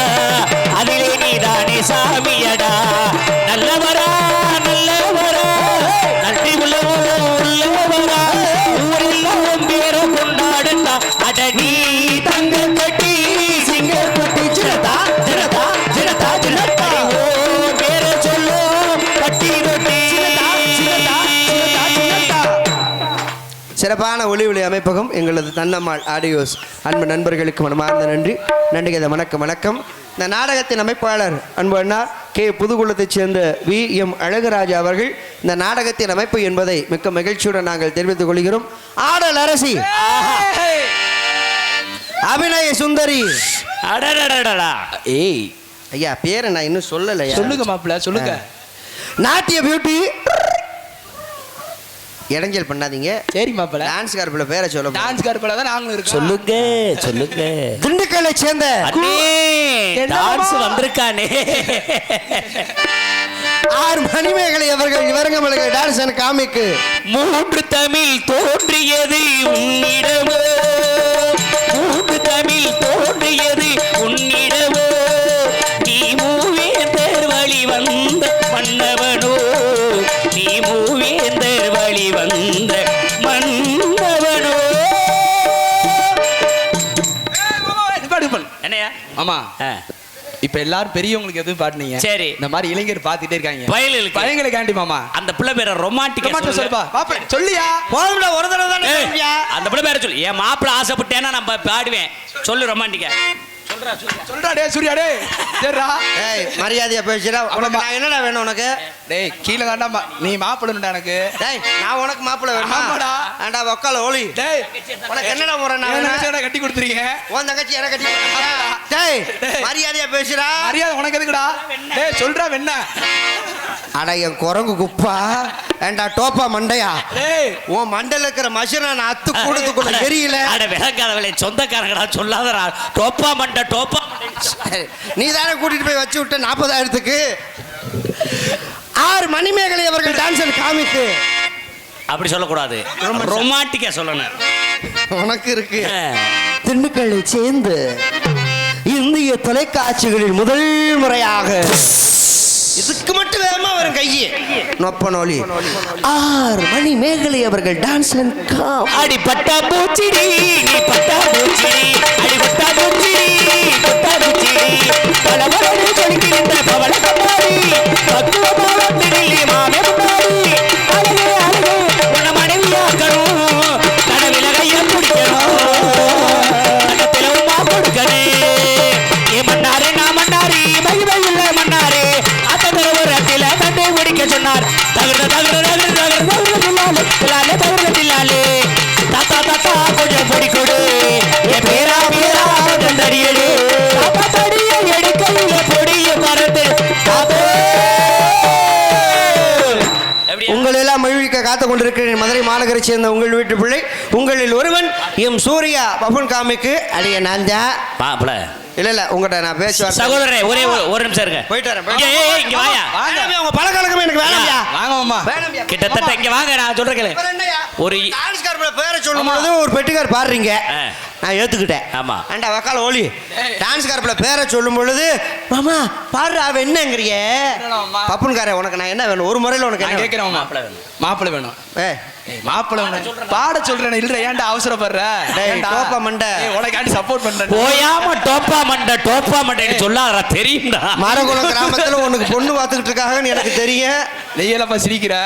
S2: அதிலே நீதானே சாமியடா. நல்லவரா நன்றி உள்ளவரா ஊரெல்லாம் பேர கொண்டாடுதா. அட நீ தங்க கட்டி சிங்க கட்டி சிறதா
S3: சிறப்பான ஒளி அமைப்பகம் எங்களது தன்னம்மாள் ஆடியோஸ். அன்பு நண்பர்களுக்கு மனமார்ந்த நன்றி வணக்கம். இந்த நாடகத்தின் அமைப்பாளர் அன்பு அண்ணா கே புதுக்குளத்தைச் சேர்ந்த VM அழகராஜா அவர்கள் இந்த நாடகத்தின் அமைப்பு என்பதை மிக்க மகிழ்ச்சியுடன் நாங்கள் தெரிவித்துக் கொள்கிறோம். ஆடல் அரசி, அபிநய சுந்தரி.
S2: ஏய்
S3: ஐயா பேரை நான் இன்னும் சொல்லலையா?
S4: சொல்லுங்க மாப்பிள்ள சொல்லுங்க.
S3: நாட்டிய பியூட்டி. இடைஞ்சல் பண்ணாதீங்க.
S4: சரி மாப்பிள்ள.
S3: டான்ஸ் கார்புல பேரை சொல்ல.
S4: டான்ஸ் கார்புல தான் நாங்களும் இருக்கோம்.
S2: சொல்லுங்க.
S3: திண்டுக்கல்லை சேர்ந்த
S2: டான்ஸ் வந்திருக்கானே
S3: ஆர் மணிமேகலை அவர்கள் இவரங்கமலை டான்ஸ் அண்ட் காமிக்கு
S2: மூன்று தமிழ் தோன்றியது உன்னிடமோ, மூன்று தமிழ் தோன்றியது உன்னிடமோ, நீ மூவேந்தர் வழி வந்த மன்னவனோ, நீ மூவேந்தர் வழி வந்த மன்னவனோ. என்னையா
S7: ஆமா
S2: ஆ,
S7: இப்ப எல்லாரும் பெரியவங்களுக்கு எதுவும் பாட்டுனீங்க.
S2: சரி.
S7: இந்த மாதிரி இளைஞர் பாத்துட்டே இருக்காங்க.
S2: வயலுக்கு
S7: பையங்களுக்காண்டி மாமா
S2: அந்த பிள்ளை பேரை ரொமான்டிக்கா
S7: சொல்லுப்பா பாப்பா சொல்லியா.
S3: போதும்டா ஒரு தடவை தானே
S2: ஏய்,
S3: சொல்றியா?
S2: அந்த பிள்ளை பேரை சொல்லு. என் மாப்பிள்ள ஆசைப்பட்டேன்னா நம்ம பாடுவேன். சொல்லு ரொமான்டிக்கா.
S7: சொல்றா டே சூர்யா டே. சரிடா.
S3: ஏய் மரியாதையா பேசுறா. உனக்கு நான் என்னடா வேணும் உனக்கு?
S7: டேய் கீழ தாண்டா நீ மாப்பிள்ளடா எனக்கு.
S3: டேய் நான் உனக்கு மாப்பிள்ளை வேணுமா?
S7: ஆமாடா.
S3: ஆண்டா வக்கால ஓலி.
S7: டேய்
S3: உனக்கு என்னடா முறை நான்
S7: என்ன
S3: வேணும்?
S7: நினைச்சா கட்டி கொடுத்துறீங்க.
S3: உன் தங்கச்சி எனக்கு கட்டி கொடுத்தியா? டேய் மரியாதையா பேசுறா.
S7: மரியாதை உனக்கு எதுக்குடா? டேய் சொல்றா வெண்ண.
S3: அட என் குரங்கு குப்பா. ஏண்டா டோப்பா மண்டையா.
S7: டேய்
S3: உன் மண்டையில இருக்கிற மஷனை நான் அத்து கூடத்துக்குள்ள தெரியல.
S2: அட விளக்காதவளே, சொந்தக்காரங்கடா சொல்லாதடா. டோப்பா மண்டை டோப்பா மண்டை.
S3: நீ தானே கூட்டிட்டு போய் வச்சு விட்ட 40,000க்கு. ஆர் மணிமேகலை அவர்கள் டான்ஸ் அண்ட் காமிக்கு.
S2: அப்படி சொல்லக்கூடாது, ரொமான்டிக்கா சொல்லணும்.
S3: உனக்கு இருக்கு.
S2: ஆ.
S3: திண்டுக்கல்லை சேர்ந்து இந்திய தொலைக்காட்சிகளில் முதல் முறையாக இதுக்கு மட்டும் வேகமா வரும் கையே நொப்ப நோலி ஆர் மணிமேகலை அவர்கள் டான்ஸ் அண்ட் காம்.
S2: அடி பட்டா பூச்சிடி நீ பட்டா பூச்சிடி, அடி பட்டா பூச்சிடி பட்டா பூச்சிடி, பலபலனு ஜொலிக்கின்ற பவள கண்ணாடி, பக்குவமான திணிலி மாமே முன்னாடி, அழகே அழகே உன்னை மனைவியாக்கணும், கடவில கைய பிடிக்கணும், கட்டத்தில உமா கொடுக்கணும். ஏ மன்னாரே நான் மன்னாரி மகிமையுள்ள மன்னாரே, அத்தனை ஒரு அத்தில தண்டை பிடிக்க சொன்னார். தகர தகர தகர தகர தகர தில்லாலே தில்லாலே தகர தில்லாலே, தாத்தா தாத்தா கொஞ்சம் பொடி கொடு, என் பேரா பேரா தண்டடியடு, தாத்தா தடியை எடுக்கையில பொடிய மறந்து தாத்தே.
S3: உங்கள் எல்லாம் மகிழ்விக்க காத்துக் கொண்டிருக்கிறேன். மதுரை மாநகரை சேர்ந்த உங்கள் வீட்டு பிள்ளை உங்களில் ஒருவன் எம் சூர்யா பபன் காமிக்கு. அடிய நான் தான்
S2: பாப்பல
S3: இல்ல இல்ல உங்கள்கிட்ட நான் பேசுவேன்.
S2: சகோதரரே ஒரே ஒரு நிமிஷம் இருங்க.
S3: போயிட்டு வரேன்.
S2: இங்க ஏய் இங்க வாயா.
S3: வாங்க உங்க பழக்கமே எனக்கு வேணாம்யா.
S7: வாங்க மாமா.
S3: வேணாம்யா.
S2: கிட்டத்தட்ட இங்க வாங்க, நான் சொல்றேன் கேளு.
S3: அப்புறம் என்னய்யா?
S2: ஒரு
S3: டான்ஸ்கார் பேரை சொல்லும் பொழுது ஒரு பெட்டிக்கார் பாடுறீங்க.
S2: ஆ.
S3: நான் ஏத்துக்கிட்டேன்.
S2: ஆமா.
S3: ஏண்டா வக்கால ஓலி டான்ஸ்கார் பேரை சொல்லும் பொழுது மாமா பாடுற அவ என்னங்கிறிய
S7: மாமா.
S3: பப்புன்கார உனக்கு நான் என்ன வேணும்? ஒரு முறையில் உனக்கு
S7: நான்
S3: என்ன
S7: கேக்குறேன் மாமா.
S2: மாப்பிள்ளை வேணும்.
S7: மாப்பிள்ளை வேணும்.
S3: ஏய்
S7: மாப்பிள்ளை வேணும். பாட சொல்றேன் இல்ல ஏன்டா அவசரப்படுற?
S3: டேய்,
S7: ஏன்டா?
S3: டோப்பா மண்டை.
S7: ஏய், உனக்காண்டி சப்போர்ட் பண்றேன்.
S2: போயாம டோப்பா மண்டை சொல்லாதடா, தெரியும்டா.
S3: மாரகுளம் கிராமத்துல உனக்கு பொண்ணு பார்த்துக்கிட்டு இருக்காங்கன்னு எனக்கு தெரியும்.
S7: நெய்யலப்பா சிரிக்கிற.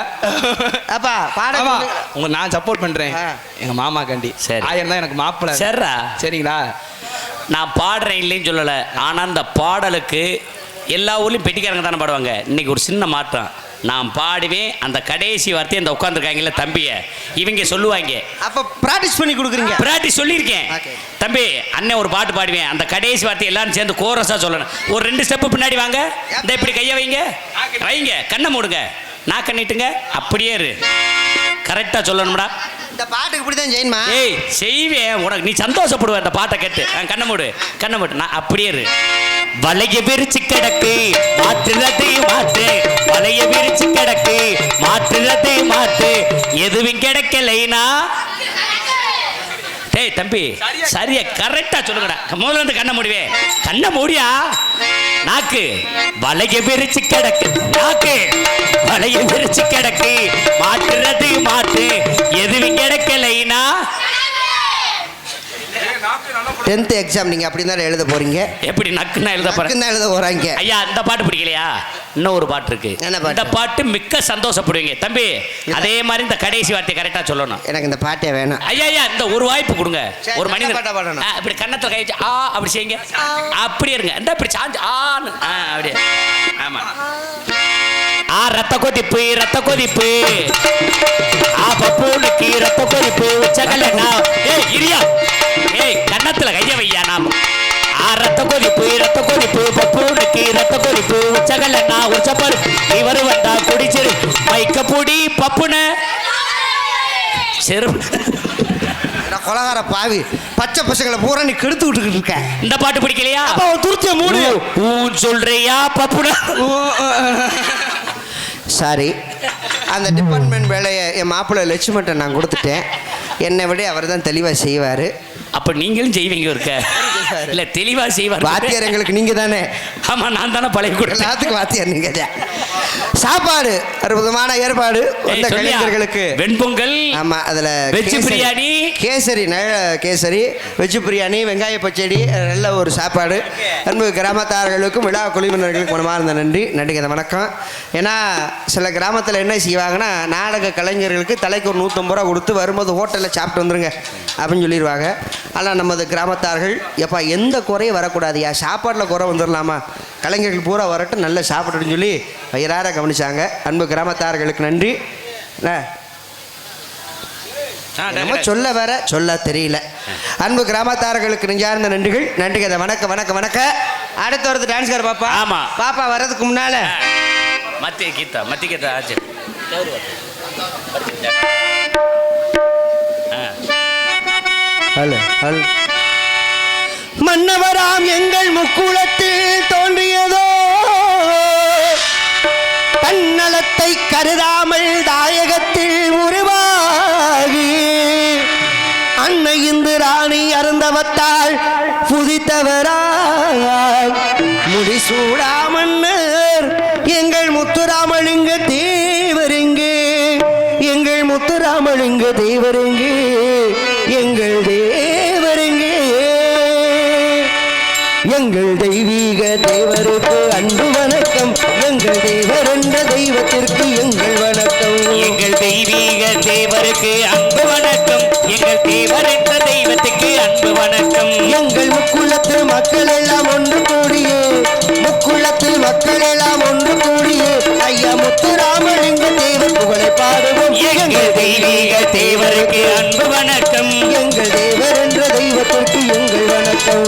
S3: அப்பா பாட
S7: ஆமா
S3: சொல்லுங்க.
S7: உங்க நான் சப்போர்ட் பண்றேன்.
S3: ஆ.
S7: எங்க மாமா கண்டி.
S2: சரி.
S7: 1000 தான் எனக்கு மாப்பிள்ளை.
S2: சரிடா.
S7: சரிங்களா?
S2: நான் பாடுறேன் இல்லைன்னு சொல்லலை, ஆனால் அந்த பாடலுக்கு எல்லா ஊர்லேயும் பெட்டிக்காரங்க தானே பாடுவாங்க. இன்னைக்கு ஒரு சின்ன மாற்றம். நான் பாடுவேன், அந்த கடைசி வார்த்தையை அந்த உட்காந்துருக்காங்கல்ல தம்பியை இவங்க சொல்லுவாங்க.
S3: அப்ப பிராக்டிஸ் பண்ணி கொடுக்குறீங்க.
S2: பிராட்டி சொல்லியிருக்கேன்.
S3: Okay.
S2: தம்பி அண்ணன் ஒரு பாட்டு பாடுவேன், அந்த கடைசி வார்த்தை எல்லாரும் சேர்ந்து கோரஸா சொல்லணும். ஒரு 2 ஸ்டெப்பு பின்னாடி வாங்க, இந்த இப்படி கையை வைங்க, வைங்க, கண்ணை மூடுங்க, நாக்க நீட்டுங்க, அப்படியே இரு. கரெக்டாக சொல்லணும்டா.
S3: இந்த பாட்டுக்கு இப்படிதான் செய்யணுமா?
S2: ஏய் செய்வேன், உனக்கு நீ சந்தோஷப்படுவ அந்த பாட்டை கேட்டு. கண்ணை மூடு, கண்ணை மூடு, நான் அப்படியே இரு. வளைய விரிச்சு கிடக்கு மாற்றுறது மாற்று, வளைய விரிச்சு கிடக்கு மாற்றுறது மாற்று, எதுவும் கிடைக்கலைனா. டேய் தம்பி சரியா கரெக்டா சொல்லுங்கடா. முதல்ல இருந்து கண்ணை மூடிவே, கண்ணை மூடியா. நாக்கு வளைய விரிச்சு கிடக்கு, நாக்கு வளைய விரிச்சு கிடக்கு மாற்றுறது மாற்று, எதுவும் கிடைக்கலைனா.
S3: 10th எக்ஸாம் நீங்க அப்படி தான் எழுத போறீங்க.
S2: எப்படி நக்குன்னா எழுத போறேன்.
S3: நக்குன்னு தான் எழுத போறாங்க.
S2: ஐயா இந்த பாட்டு பிடிக்கலையா? இன்னும் ஒரு பாட்டு இருக்கு.
S3: என்ன பாட்டு?
S2: இந்த பாட்டு மிக்க சந்தோஷப்படுவீங்க தம்பி. அதே மாதிரி இந்த கடைசி வார்த்தை கரெக்டா சொல்லணும்.
S3: எனக்கு இந்த பாட்டே வேணும்.
S2: ஐயா ஐயா இந்த ஒரு வாய்ப்பு கொடுங்க.
S3: சரி,
S2: ஒரு
S3: நல்ல
S2: மனிதன்
S3: பாட்டா பாடணும்.
S2: இப்படி கன்னத்துல கை வச்சு ஆ அப்படி செய்யுங்க, அப்படியே இருங்க. இந்த இப்படி சாஞ்சு ஆன்னு அப்படியே. ஆமா. ரத்த கொதிப்பு ரத்த கொதிப்பு, பப்பூனுக்கு ரத்த கொதிப்பு உச்சகல்ல. ஏய் இரியா, ஏய் கன்னத்துல கைய வையா. நாம ரத்த கொதிப்பு பப்பூனுக்கு ரத்த கொதிப்பு உச்சகல்ல உச்சப்பரு, இவரு வந்தா குடிச்சிரு மைக்க பூடி பப்புன செரு.
S3: கொலகார பாவி பச்சை பசங்களை பூரா நீ கெடுத்து விட்டுக்கிட்டு இருக்க.
S2: இந்த பாட்டு பிடிக்கலையா?
S3: துருத்திய மூடு
S2: ஊன் சொல்றியா பப்புன.
S3: சாரி, அந்த டிபார்ட்மெண்ட் வேலையை என் மாப்பிள்ளை லட்சுமண்ட்டை நான் கொடுத்துட்டேன். என்னை விட அவர் தான் தெளிவாக செய்வார்.
S2: அப்ப நீங்களும் செய்வீங்க இருக்க இல்ல தெளிவா செய்வார்.
S3: வாத்தியார் எங்களுக்கு நீங்க தானே.
S2: ஆமா, நான் தானே பழைய கூட
S3: எல்லாத்துக்கும் வாத்தியார் நீங்க தான். சாப்பாடு அற்புதமான ஏற்பாடு வந்த கலைஞர்களுக்கு.
S2: வெண்பொங்கல்,
S3: ஆமா, அதுல
S2: வெஜ் பிரியாணி,
S3: கேசரி, கேசரி, வெஜ் பிரியாணி, வெங்காய பச்சடி, நல்ல ஒரு சாப்பாடு. அன்பு கிராமத்தார்களுக்கும் விழா குழுவினர்களுக்கும் மனமார்ந்த நன்றி. நன்றிங்க, வணக்கம். ஏன்னா சில கிராமத்தில் என்ன செய்வாங்கன்னா, நாடக கலைஞர்களுக்கு தலைக்கு ஒரு 150 ரூபா கொடுத்து வரும்போது ஹோட்டலில் சாப்பிட்டு வந்துருங்க அப்படின்னு சொல்லிடுவாங்க. ஆனால் நமது கிராமத்தார்கள் எப்பா எந்த குறையும் வரக்கூடாதுயா, சாப்பாட்டில் குறை வந்துடலாமா, கலைஞர்கள் பூரா வரட்டும், நல்லா சாப்பிட்டுன்னு சொல்லி வயிறார கவனிச்சாங்க. அன்பு கிராமத்தார்களுக்கு நன்றி. நம்ம சொல்ல வர சொல்ல தெரியல. அன்பு கிராமத்தார்களுக்கு நெஞ்சார்ந்த நன்றிகள். நன்றி கதை. வணக்கம் வணக்கம் வணக்கம். அடுத்து வரது டான்ஸ்கார் பாப்பா.
S2: ஆமா,
S3: பாப்பா வர்றதுக்கு முன்னால
S2: மத்திய கீதா ஆச்சு.
S3: மன்னவராம் எங்கள் முக்குளத்தில் தோன்றியதோ தன்னலத்தை கருதாமல் தாயகத்தில் உருவாகி அன்னை இந்து ராணி அருந்தவத்தால் புதித்தவரா முடிசூடா மன்னர் எங்கள் முத்துராமலிங்க தேவரெங்கே, எங்கள் முத்துராமலிங்க தேவரெங்கே, எங்கள் தேவரெங்கே. எங்கள் தெய்வீக தேவருக்கு அன்பு வணக்கம், எங்கள் தேவர் என்ற தெய்வத்திற்கு எங்கள் வணக்கம்.
S2: எங்கள் தெய்வீக தேவருக்கு அன்பு வணக்கம், எங்கள் தேவர் என்ற தெய்வத்துக்கு அன்பு வணக்கம்.
S3: எங்கள் முக்குளத்து மக்கள் எல்லாம் ஒன்று கூடிய, முக்குளத்து மக்கள் எல்லாம் ஒன்று கூடிய ஐயா முத்துராமலிங்க தேவர் புகழை பாடுவோம்.
S2: எங்கள் தெய்வீக தேவருக்கு அன்பு வணக்கம்,
S3: எங்கள் தேவர் என்ற தெய்வத்திற்கு எங்கள் வணக்கம்.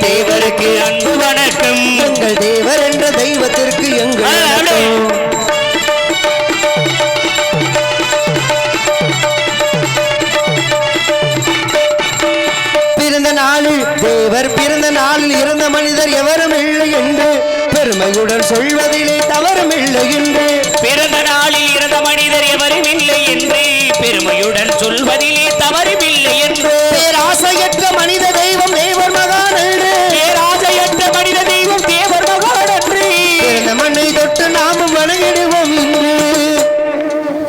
S2: தேவருக்கு அன்பு வணக்கம்,
S3: எங்கள் தேவர் என்ற தெய்வத்திற்கு எங்கள் வணக்கம். பிறந்த நாளில் தேவர் பிறந்த நாளில் இருந்த மனிதர் எவரும் இல்லை என்று பெருமையுடன் சொல்வதிலே தவறும் இல்லை என்று.
S2: பிறந்த நாளில் இருந்த மனிதர் எவரும் இல்லை என்று பெருமையுடன் சொல்வதிலே தவறும் இல்லை என்று.
S3: பேராசையற்ற மனித தெய்வம் தேவர் மகான் என்று,
S2: பேராசையற்ற மனித தெய்வம் தேவர் மகான் என்று.
S3: பிறந்த மண்ணை தொட்டு நாமும் வணங்கிடுவோம் என்று,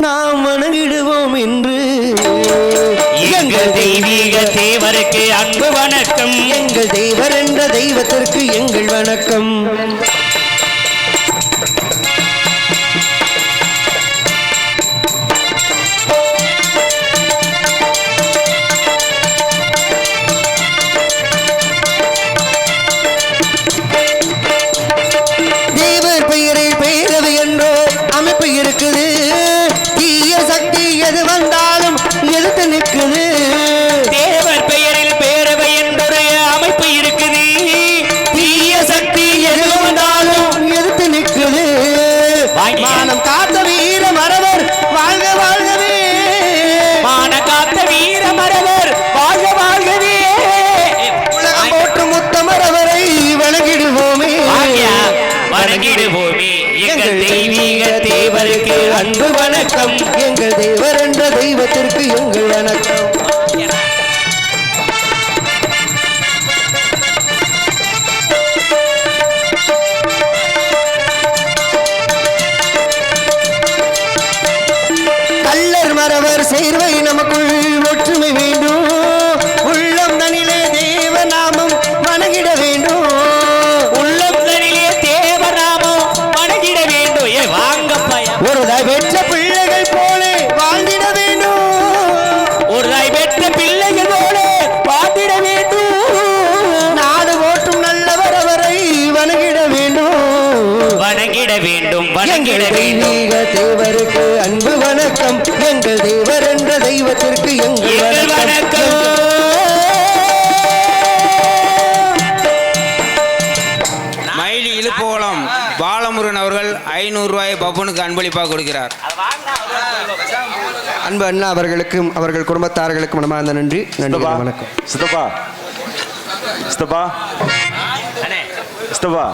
S3: நாம் வணங்கிடுவோம் என்று.
S2: எங்கள் தெய்வீக தேவருக்கு அன்பு வணக்கம்,
S3: எங்கள் தேவர் என்ற தெய்வத்திற்கு எங்கள் வணக்கம். தேவர் பெயரில் பெயரது என்றோ அமைப்பு இருக்குது, தீய சக்தி எது வந்தாலும் எதிர்த்து நிற்குது.
S2: தேவர் பெயரில் பேரவை என்றொரு அமைப்பு இருக்குது, தீய சக்தி எது வந்தாலும்
S3: எதிர்த்து நிற்குது. மானம் காத்த வீர மரவர் வாழ்க வாழ்கவே,
S2: மான காத்த வீர மரவர் வாழ்க வாழ்கவே.
S3: உலகம் போற்றும் முத்தமரவரை வணங்கிடுவோமே,
S2: வணங்கிடுவோமே. எங்கள் தெய்வீக தேவருக்கு அன்பு வணக்கம்,
S3: எங்கள் தேவர் என்ற தெய்வத்திற்கு எங்கள் வணக்கம். கள்ளர் மரவர் சேர்வை நமக்குள் ஒற்றுமை வேண்டும், உள்ளம் தனிலே தேவ நாமம் வணங்கிட வேண்டும்,
S2: உள்ளம் தனிலே தேவ நாமம் வணங்கிட வேண்டும். ஏ வாங்க பயம்,
S3: ஒரு பெற்ற பிள்ளைகள் போல வாழ்ந்திட வேண்டும்,
S2: வணங்கிட
S3: எங்கள்
S2: வேண்டும்.
S3: தெய்வீக தேவருக்கு அன்பு வணக்கம். எங்கள் தேவர் என்ற தெய்வத்திற்கு எங்கள்
S2: எங்கள்
S3: வணக்கம்.
S1: மயிலி இழுப்போலம் பாலமுருகன் அவர்கள் 500 ரூபாயை பப்புனுக்கு அன்பளிப்பாக கொடுக்கிறார்.
S3: அன்பு அண்ணா அவர்களுக்கும் அவர்கள் குடும்பத்தார்களுக்கும் மனமார்ந்த நன்றி. நன்றி,
S5: சித்தப்பா
S3: வணக்கம்.
S5: சித்தப்பா சித்தப்பா
S2: அண்ணே
S5: சித்தப்பா